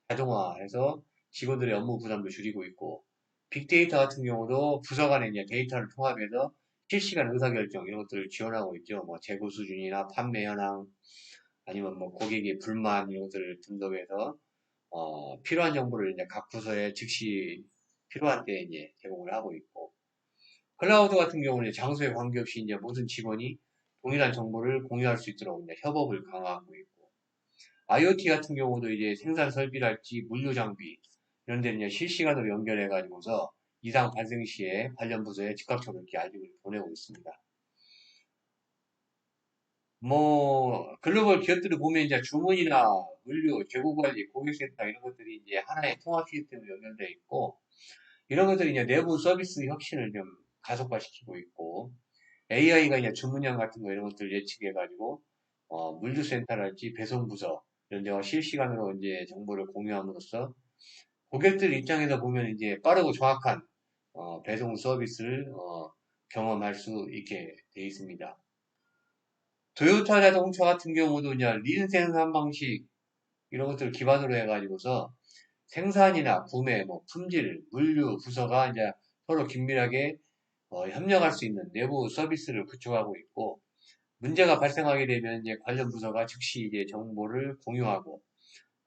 자동화해서 직원들의 업무 부담도 줄이고 있고, 빅데이터 같은 경우도 부서 간의 이제 데이터를 통합해서 실시간 의사결정 이런 것들을 지원하고 있죠. 뭐 재고 수준이나 판매 현황 아니면 뭐 고객의 불만 이런 것들을 분석해서 필요한 정보를 이제 각 부서에 즉시 필요한 때 이제 제공을 하고 있고, 클라우드 같은 경우는 장소에 관계없이 이제 모든 직원이 동일한 정보를 공유할 수 있도록 이제 협업을 강화하고 있고, IoT 같은 경우도 이제 생산 설비랄지 물류 장비 이런 데는 이제 실시간으로 연결해 가지고서 이상 발생 시에 관련 부서에 즉각적으로 이렇게 알림을 보내고 있습니다. 뭐 글로벌 기업들을 보면 이제 주문이나 물류, 재고 관리, 고객센터 이런 것들이 이제 하나의 통합 시스템으로 연결되어 있고 이런 것들이 이제 내부 서비스 혁신을 좀 가속화시키고 있고 AI가 이제 주문량 같은 거 이런 것들을 예측해가지고 물류센터랄지 배송부서 이런 데와 실시간으로 이제 정보를 공유함으로써 고객들 입장에서 보면 이제 빠르고 정확한 배송 서비스를 경험할 수 있게 되어 있습니다. 토요타 자동차 같은 경우도 이제 린 생산 방식 이런 것들을 기반으로 해가지고서 생산이나 구매, 뭐 품질, 물류 부서가 이제 서로 긴밀하게 협력할 수 있는 내부 서비스를 구축하고 있고 문제가 발생하게 되면 이제 관련 부서가 즉시 이제 정보를 공유하고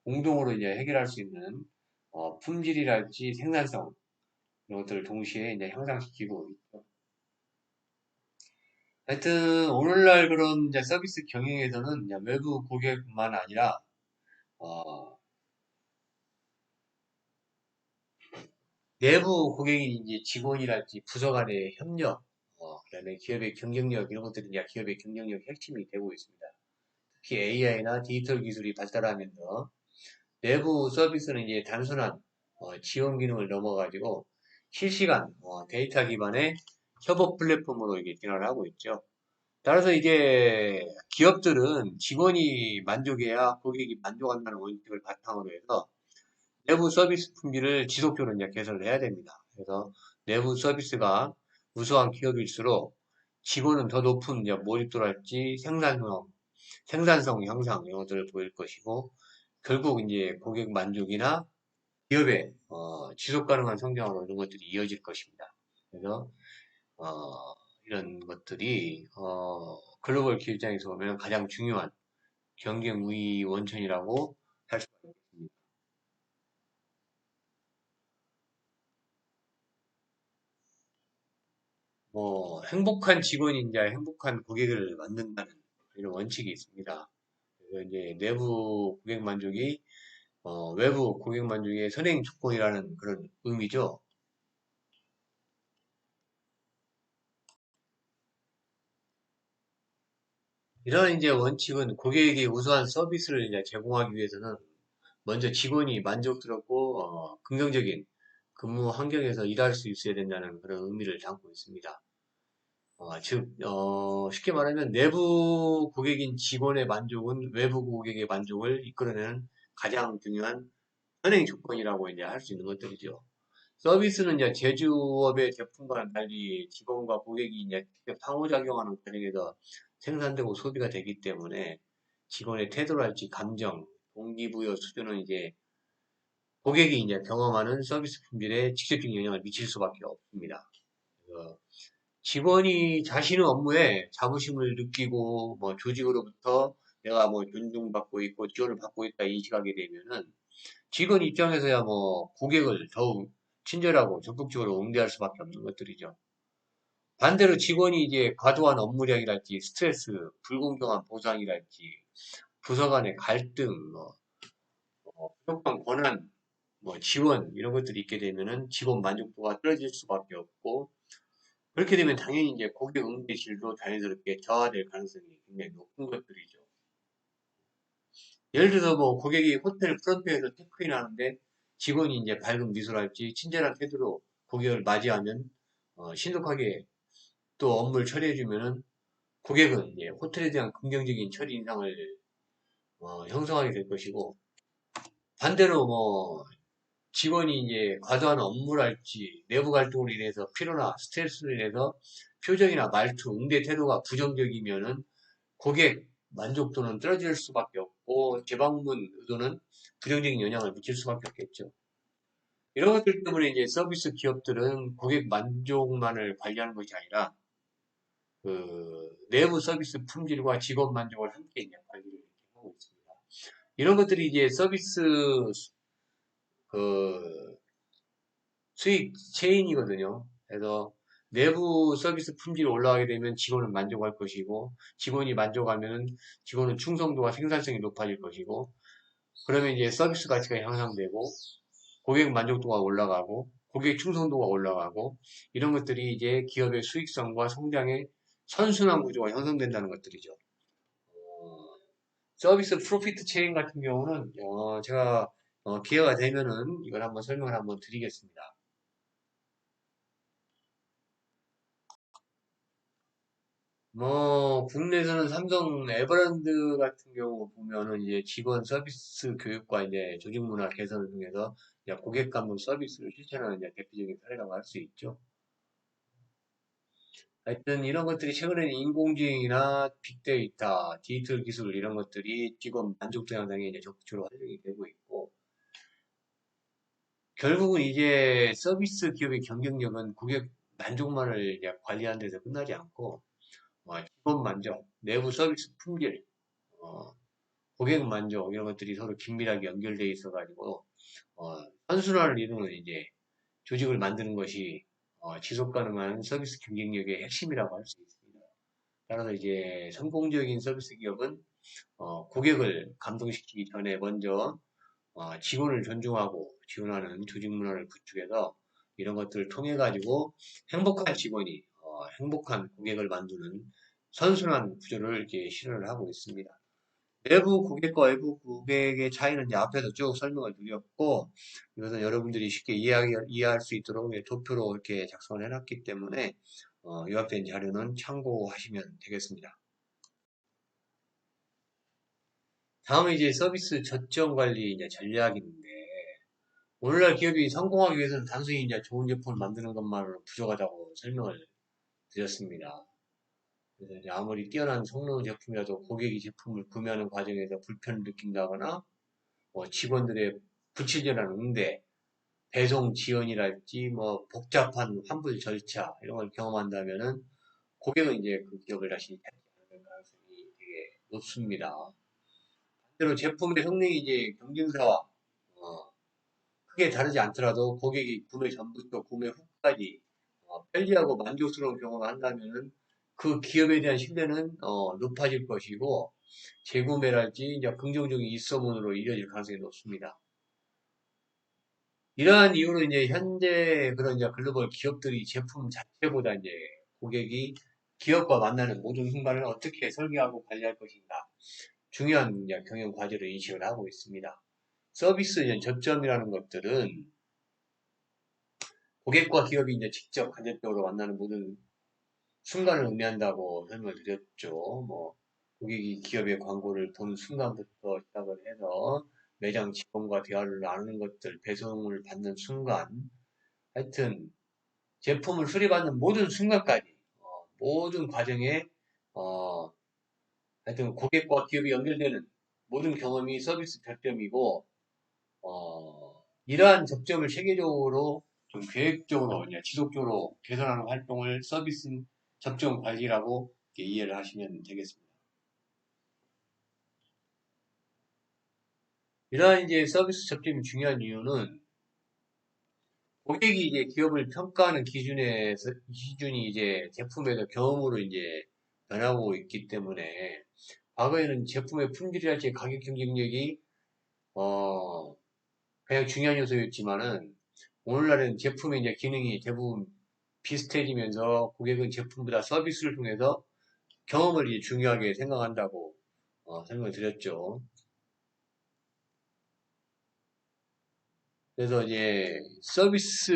공동으로 이제 해결할 수 있는 품질이랄지 생산성 이런 것들을 동시에 이제 향상시키고 있죠. 하여튼 오늘날 그런 이제 서비스 경영에서는 이제 외부 고객뿐만 아니라 어, 내부 고객인 이제 직원이랄지 부서 간의 협력, 그다음에 기업의 경쟁력 이런 것들이 이제 기업의 경쟁력 핵심이 되고 있습니다. 특히 AI나 디지털 기술이 발달하면서 내부 서비스는 이제 단순한 지원 기능을 넘어가지고 실시간 데이터 기반의 협업 플랫폼으로 이게 진화를 하고 있죠. 따라서 이제 기업들은 직원이 만족해야 고객이 만족한다는 원칙을 바탕으로 해서 내부 서비스 품질을 지속적으로 이제 개선을 해야 됩니다. 그래서 내부 서비스가 우수한 기업일수록 직원은 더 높은 이제 몰입도랄지 생산성 향상 이런 것들을 보일 것이고 결국 이제 고객 만족이나 기업의 지속 가능한 성장으로 이런 것들이 이어질 것입니다. 그래서 이런 것들이 글로벌 기업 입장에서 보면 가장 중요한 경쟁 우위 원천이라고 할 수가 있습니다. 행복한 직원이 이제 행복한 고객을 만든다는 이런 원칙이 있습니다. 그래서 이제 내부 고객 만족이 외부 고객 만족의 선행 조건이라는 그런 의미죠. 이런 이제 원칙은 고객에게 우수한 서비스를 이제 제공하기 위해서는 먼저 직원이 만족스럽고 긍정적인 근무 환경에서 일할 수 있어야 된다는 그런 의미를 담고 있습니다. 즉, 쉽게 말하면 내부 고객인 직원의 만족은 외부 고객의 만족을 이끌어내는 가장 중요한 선행 조건이라고 이제 할 수 있는 것들이죠. 서비스는 이제 제조업의 제품과는 달리 직원과 고객이 이제 직접 상호작용하는 과정에서 생산되고 소비가 되기 때문에 직원의 태도랄지 감정, 동기부여 수준은 이제 고객이 이제 경험하는 서비스 품질에 직접적인 영향을 미칠 수밖에 없습니다. 그래서 직원이 자신의 업무에 자부심을 느끼고 뭐 조직으로부터 내가 뭐 존중받고 있고 지원을 받고 있다 인식하게 되면은 직원 입장에서야 뭐 고객을 더욱 친절하고 적극적으로 응대할 수밖에 없는 것들이죠. 반대로 직원이 이제 과도한 업무량이랄지 스트레스, 불공정한 보상이랄지 부서 간의 갈등, 부족한 권한, 지원 이런 것들이 있게 되면은 직원 만족도가 떨어질 수밖에 없고 그렇게 되면 당연히 이제 고객 응대 질도 자연스럽게 저하될 가능성이 굉장히 높은 것들이죠. 예를 들어서 뭐 고객이 호텔 프런트에서 체크인 하는데 직원이 이제 밝은 미소랄지 친절한 태도로 고객을 맞이하면 신속하게 또 업무를 처리해주면은 고객은 이제 호텔에 대한 긍정적인 처리 인상을 형성하게 될 것이고 반대로 뭐 직원이 이제 과도한 업무랄지 내부 갈등으로 인해서 피로나 스트레스로 인해서 표정이나 말투, 응대 태도가 부정적이면은 고객 만족도는 떨어질 수밖에 없고 재방문 의도는 부정적인 영향을 미칠 수밖에 없겠죠. 이런 것들 때문에 이제 서비스 기업들은 고객 만족만을 관리하는 것이 아니라 그 내부 서비스 품질과 직원 만족을 함께 이제 관리를 이렇게 하고 있습니다. 이런 것들이 이제 서비스 그 수익 체인이거든요. 그래서 내부 서비스 품질이 올라가게 되면 직원은 만족할 것이고 직원이 만족하면 직원은 충성도와 생산성이 높아질 것이고 그러면 이제 서비스 가치가 향상되고 고객 만족도가 올라가고 고객 충성도가 올라가고 이런 것들이 이제 기업의 수익성과 성장의 선순환 구조가 형성된다는 것들이죠. 서비스 프로피트 체인 같은 경우는 제가 기회가 되면은 이걸 한번 설명을 한번 드리겠습니다. 국내에서는 삼성 에버랜드 같은 경우 보면은 이제 직원 서비스 교육과 이제 조직 문화 개선을 통해서 이제 고객 감독 서비스를 실천하는 이제 대표적인 사례라고 할 수 있죠. 하여튼 이런 것들이 최근에는 인공지능이나 빅데이터, 디지털 기술 이런 것들이 직원 만족도 향상에 이제 적극적으로 활용이 되고 있고 결국은 이제 서비스 기업의 경쟁력은 고객 만족만을 이제 관리하는 데서 끝나지 않고 직원 만족, 내부 서비스 품질, 어, 고객 만족 이런 것들이 서로 긴밀하게 연결되어 있어가지고 선순환을 이루는 이제 조직을 만드는 것이 지속 가능한 서비스 경쟁력의 핵심이라고 할 수 있습니다. 따라서 이제 성공적인 서비스 기업은 고객을 감동시키기 전에 먼저 직원을 존중하고 지원하는 조직 문화를 구축해서 이런 것들을 통해 가지고 행복한 직원이 행복한 고객을 만드는 선순환 구조를 이렇게 실현을 하고 있습니다. 내부 고객과 외부 고객의 차이는 이제 앞에서 쭉 설명을 드렸고, 이것은 여러분들이 쉽게 이해할 수 있도록 도표로 이렇게 작성을 해놨기 때문에, 요약된 자료는 참고하시면 되겠습니다. 다음은 이제 서비스 저점 관리 이제 전략인데, 오늘날 기업이 성공하기 위해서는 단순히 이제 좋은 제품을 만드는 것만으로 부족하다고 설명을 드렸습니다. 그래서 이제 아무리 뛰어난 성능 제품이라도 고객이 제품을 구매하는 과정에서 불편을 느낀다거나, 직원들의 불친절한 응대, 배송 지연이랄지, 복잡한 환불 절차, 이런 걸 경험한다면은, 고객은 이제 그 기업을 다시 찾지 않을 가능성이 되게 높습니다. 반대로 제품의 성능이 이제 경쟁사와, 크게 다르지 않더라도 고객이 구매 전부터 구매 후까지, 편리하고 만족스러운 경험을 한다면은, 그 기업에 대한 신뢰는, 높아질 것이고, 재구매랄지, 이제 긍정적인 입소문으로 이어질 가능성이 높습니다. 이러한 이유로 이제 현재 그런 이제 글로벌 기업들이 제품 자체보다 이제 고객이 기업과 만나는 모든 순간을 어떻게 설계하고 관리할 것인가 중요한 이제 경영 과제를 인식을 하고 있습니다. 서비스 이제 접점이라는 것들은 고객과 기업이 이제 직접 간접적으로 만나는 모든 순간을 의미한다고 설명을 드렸죠. 고객이 기업의 광고를 본 순간부터 시작을 해서 매장 직원과 대화를 나누는 것들, 배송을 받는 순간, 하여튼 제품을 수리받는 모든 순간까지 모든 과정에 어, 하여튼 고객과 기업이 연결되는 모든 경험이 서비스 접점이고 이러한 접점을 체계적으로 좀 계획적으로 지속적으로 개선하는 활동을 서비스 접점 관리라고 이해를 하시면 되겠습니다. 이러한 이제 서비스 접점이 중요한 이유는 고객이 이제 기업을 평가하는 기준이 이제 제품에서 경험으로 이제 변하고 있기 때문에 과거에는 제품의 품질이랄지 가격 경쟁력이 가장 중요한 요소였지만은 오늘날은 제품의 이제 기능이 대부분 비슷해지면서 고객은 제품보다 서비스를 통해서 경험을 이제 중요하게 생각한다고 설명을 드렸죠. 그래서 이제 서비스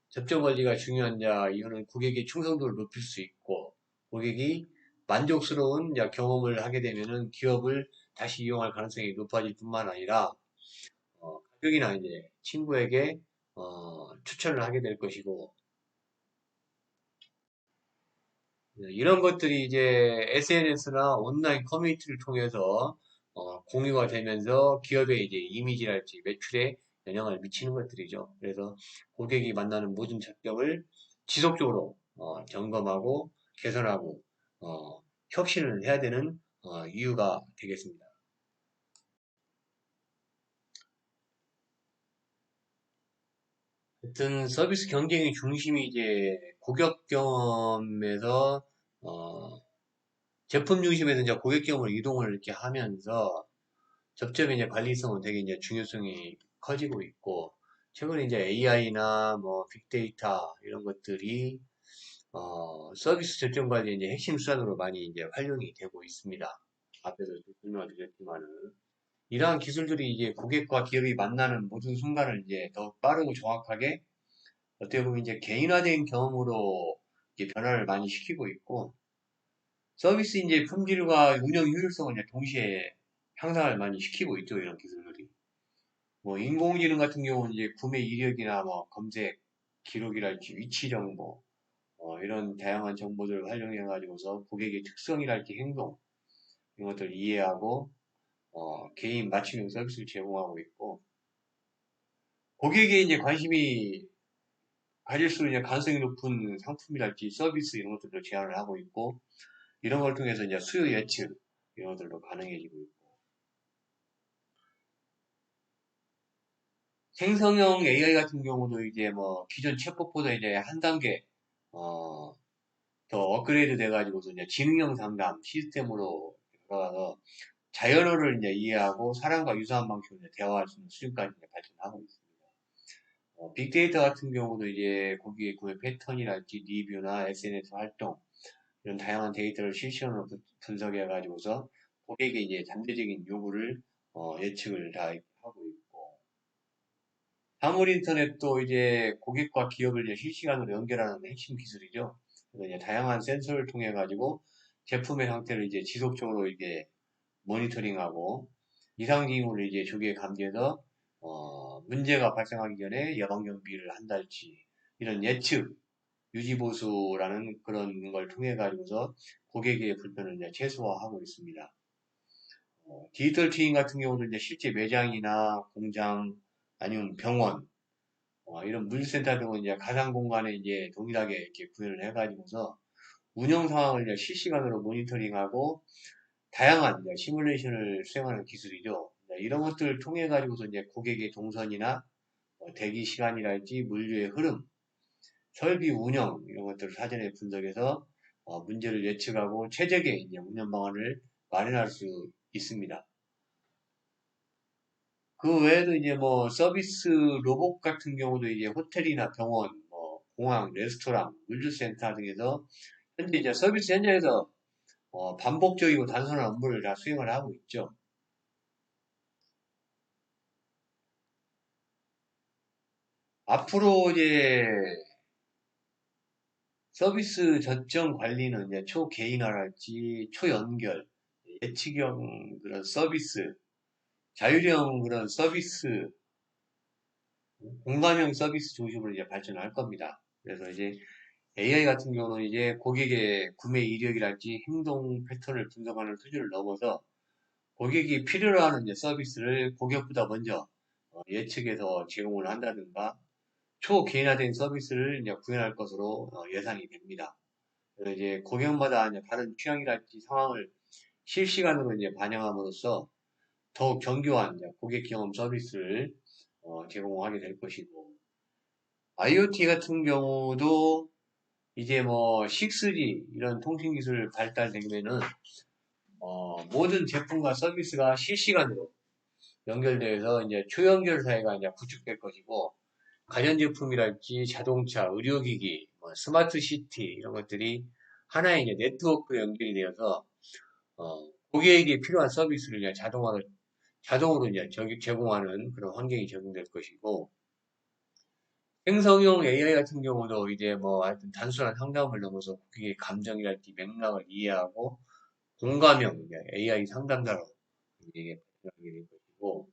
접점 관리가 중요한 이유는 고객의 충성도를 높일 수 있고 고객이 만족스러운 경험을 하게 되면은 기업을 다시 이용할 가능성이 높아질 뿐만 아니라 가족이나 이제 친구에게 추천을 하게 될 것이고 이런 것들이 이제 SNS나 온라인 커뮤니티를 통해서 공유가 되면서 기업의 이제 이미지랄지 매출에 영향을 미치는 것들이죠. 그래서 고객이 만나는 모든 접점을 지속적으로 점검하고 개선하고 혁신을 해야 되는 이유가 되겠습니다. 하여튼 서비스 경쟁의 중심이 이제 고객 경험에서 제품 중심에서 이제 고객 경험을 이동을 이렇게 하면서 접점의 이제 관리성은 되게 이제 중요성이 커지고 있고 최근에 이제 AI나 빅데이터 이런 것들이 서비스 접점 관리의 이제 핵심 수단으로 많이 이제 활용이 되고 있습니다. 앞에서 설명을 드렸지만은 이러한 기술들이 이제 고객과 기업이 만나는 모든 순간을 이제 더 빠르고 정확하게 어떻게 보면 이제 개인화된 경험으로 이제 변화를 많이 시키고 있고 서비스 이제 품질과 운영 효율성을 이제 동시에 향상을 많이 시키고 있죠, 이런 기술들이. 인공지능 같은 경우는 이제 구매 이력이나 검색 기록이랄지 위치 정보, 이런 다양한 정보들을 활용해가지고서 고객의 특성이랄지 행동, 이런 것들을 이해하고, 개인 맞춤형 서비스를 제공하고 있고, 고객의 이제 관심이 가질수록 이제 가능성이 높은 상품이랄지 서비스 이런 것들도 제안을 하고 있고, 이런 걸 통해서 이제 수요 예측, 이런 것들도 가능해지고 있고, 생성형 AI 같은 경우도 이제 기존 챗봇보다 이제 한 단계 어, 더 업그레이드 돼가지고서 이제 지능형 상담 시스템으로 들어가서 자연어를 이제 이해하고 사람과 유사한 방식으로 이제 대화할 수 있는 수준까지 이제 발전하고 있습니다. 빅데이터 같은 경우도 이제 고객의 구매 패턴이랄지 리뷰나 SNS 활동 이런 다양한 데이터를 실시간으로 분석해 가지고서 고객의 이제 잠재적인 요구를 예측을 다 하고 있고, 화물 인터넷도 이제 고객과 기업을 이제 실시간으로 연결하는 핵심 기술이죠. 그래서 이제 다양한 센서를 통해 가지고 제품의 상태를 이제 지속적으로 이제 모니터링하고 이상 징후를 이제 조기에 감지해서 문제가 발생하기 전에 예방 경비를 한달치 이런 예측 유지보수라는 그런 걸 통해 가지고서 고객의 불편을 이제 최소화하고 있습니다. 디지털 트윈 같은 경우도 이제 실제 매장이나 공장 아니면 병원 이런 물류센터 등은 이제 가상 공간에 이제 동일하게 이렇게 구현을 해가지고서 운영 상황을 이제 실시간으로 모니터링하고 다양한 이제 시뮬레이션을 수행하는 기술이죠. 이런 것들을 통해 가지고서 이제 고객의 동선이나 대기 시간이랄지 물류의 흐름, 설비 운영 이런 것들을 사전에 분석해서 문제를 예측하고 최적의 이제 운영 방안을 마련할 수 있습니다. 그 외에도 이제 뭐 서비스 로봇 같은 경우도 이제 호텔이나 병원, 뭐 공항, 레스토랑, 물류센터 등에서 현재 이제 서비스 현장에서 반복적이고 단순한 업무를 다 수행을 하고 있죠. 앞으로 이제 서비스 저점 관리는 이제 초개인화랄지 초연결, 예측형 그런 서비스, 자율형 그런 서비스, 공감형 서비스 중심으로 이제 발전할 겁니다. 그래서 이제 AI 같은 경우는 이제 고객의 구매 이력이랄지 행동 패턴을 분석하는 수준을 넘어서 고객이 필요로 하는 이제 서비스를 고객보다 먼저 예측해서 제공을 한다든가 초개인화된 서비스를 이제 구현할 것으로 예상이 됩니다. 그래서 이제 고객마다 이제 다른 취향이랄지 상황을 실시간으로 이제 반영함으로써 더욱 정교한 이제 고객 경험 서비스를 제공하게 될 것이고, IoT 같은 경우도 이제 뭐 6G 이런 통신 기술 발달되면은 모든 제품과 서비스가 실시간으로 연결돼서 이제 초연결 사회가 이제 구축될 것이고, 가전제품이랄지 자동차, 의료기기, 뭐 스마트 시티 이런 것들이 하나의 이제 네트워크로 연결이 되어서 고객에게 필요한 서비스를 이제 자동으로 이제 제공하는 그런 환경이 적용될 것이고, 생성형 AI 같은 경우도 이제 뭐 하여튼 단순한 상담을 넘어서 고객의 감정이랄지 맥락을 이해하고 공감형 이제 AI 상담자로 이제 발전하게 될 것이고,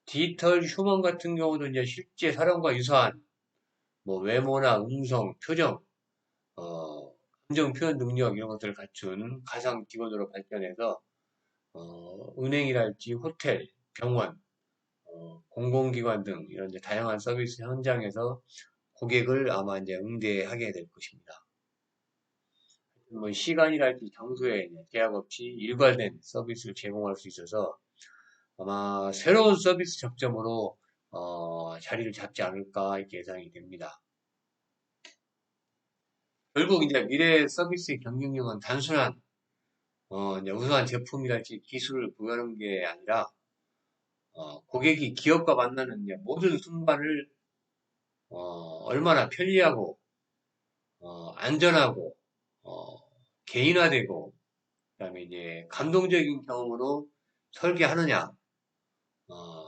디지털 휴먼 같은 경우도 이제 실제 사람과 유사한 뭐 외모나 음성, 표정, 감정 표현 능력 이런 것들을 갖춘 가상 직원으로 발전해서 은행이랄지 호텔, 병원, 공공기관 등 이런 이제 다양한 서비스 현장에서 고객을 아마 이제 응대하게 될 것입니다. 뭐 시간이랄지 장소에 제약 없이 일괄된 서비스를 제공할 수 있어서 아마 새로운 서비스 접점으로 자리를 잡지 않을까 이렇게 예상이 됩니다. 결국 이제 미래 서비스의 경쟁력은 단순한 이제 우수한 제품이랄지 기술을 구현하는 게 아니라 고객이 기업과 만나는 이제 모든 순간을 얼마나 편리하고 안전하고 어, 개인화되고 그다음에 이제 감동적인 경험으로 설계하느냐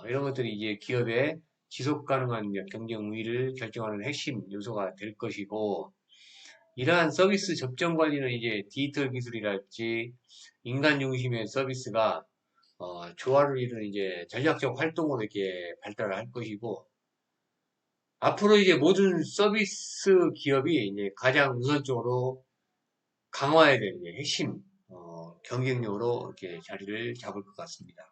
이런 것들이 이제 기업의 지속 가능한 이제 경쟁 우위를 결정하는 핵심 요소가 될 것이고, 이러한 서비스 접점 관리는 이제 디지털 기술이랄지 인간 중심의 서비스가 조화를 이루는 이제 전략적 활동으로 이렇게 발달을 할 것이고, 앞으로 이제 모든 서비스 기업이 이제 가장 우선적으로 강화해야 되는 이제 핵심 경쟁력으로 이렇게 자리를 잡을 것 같습니다.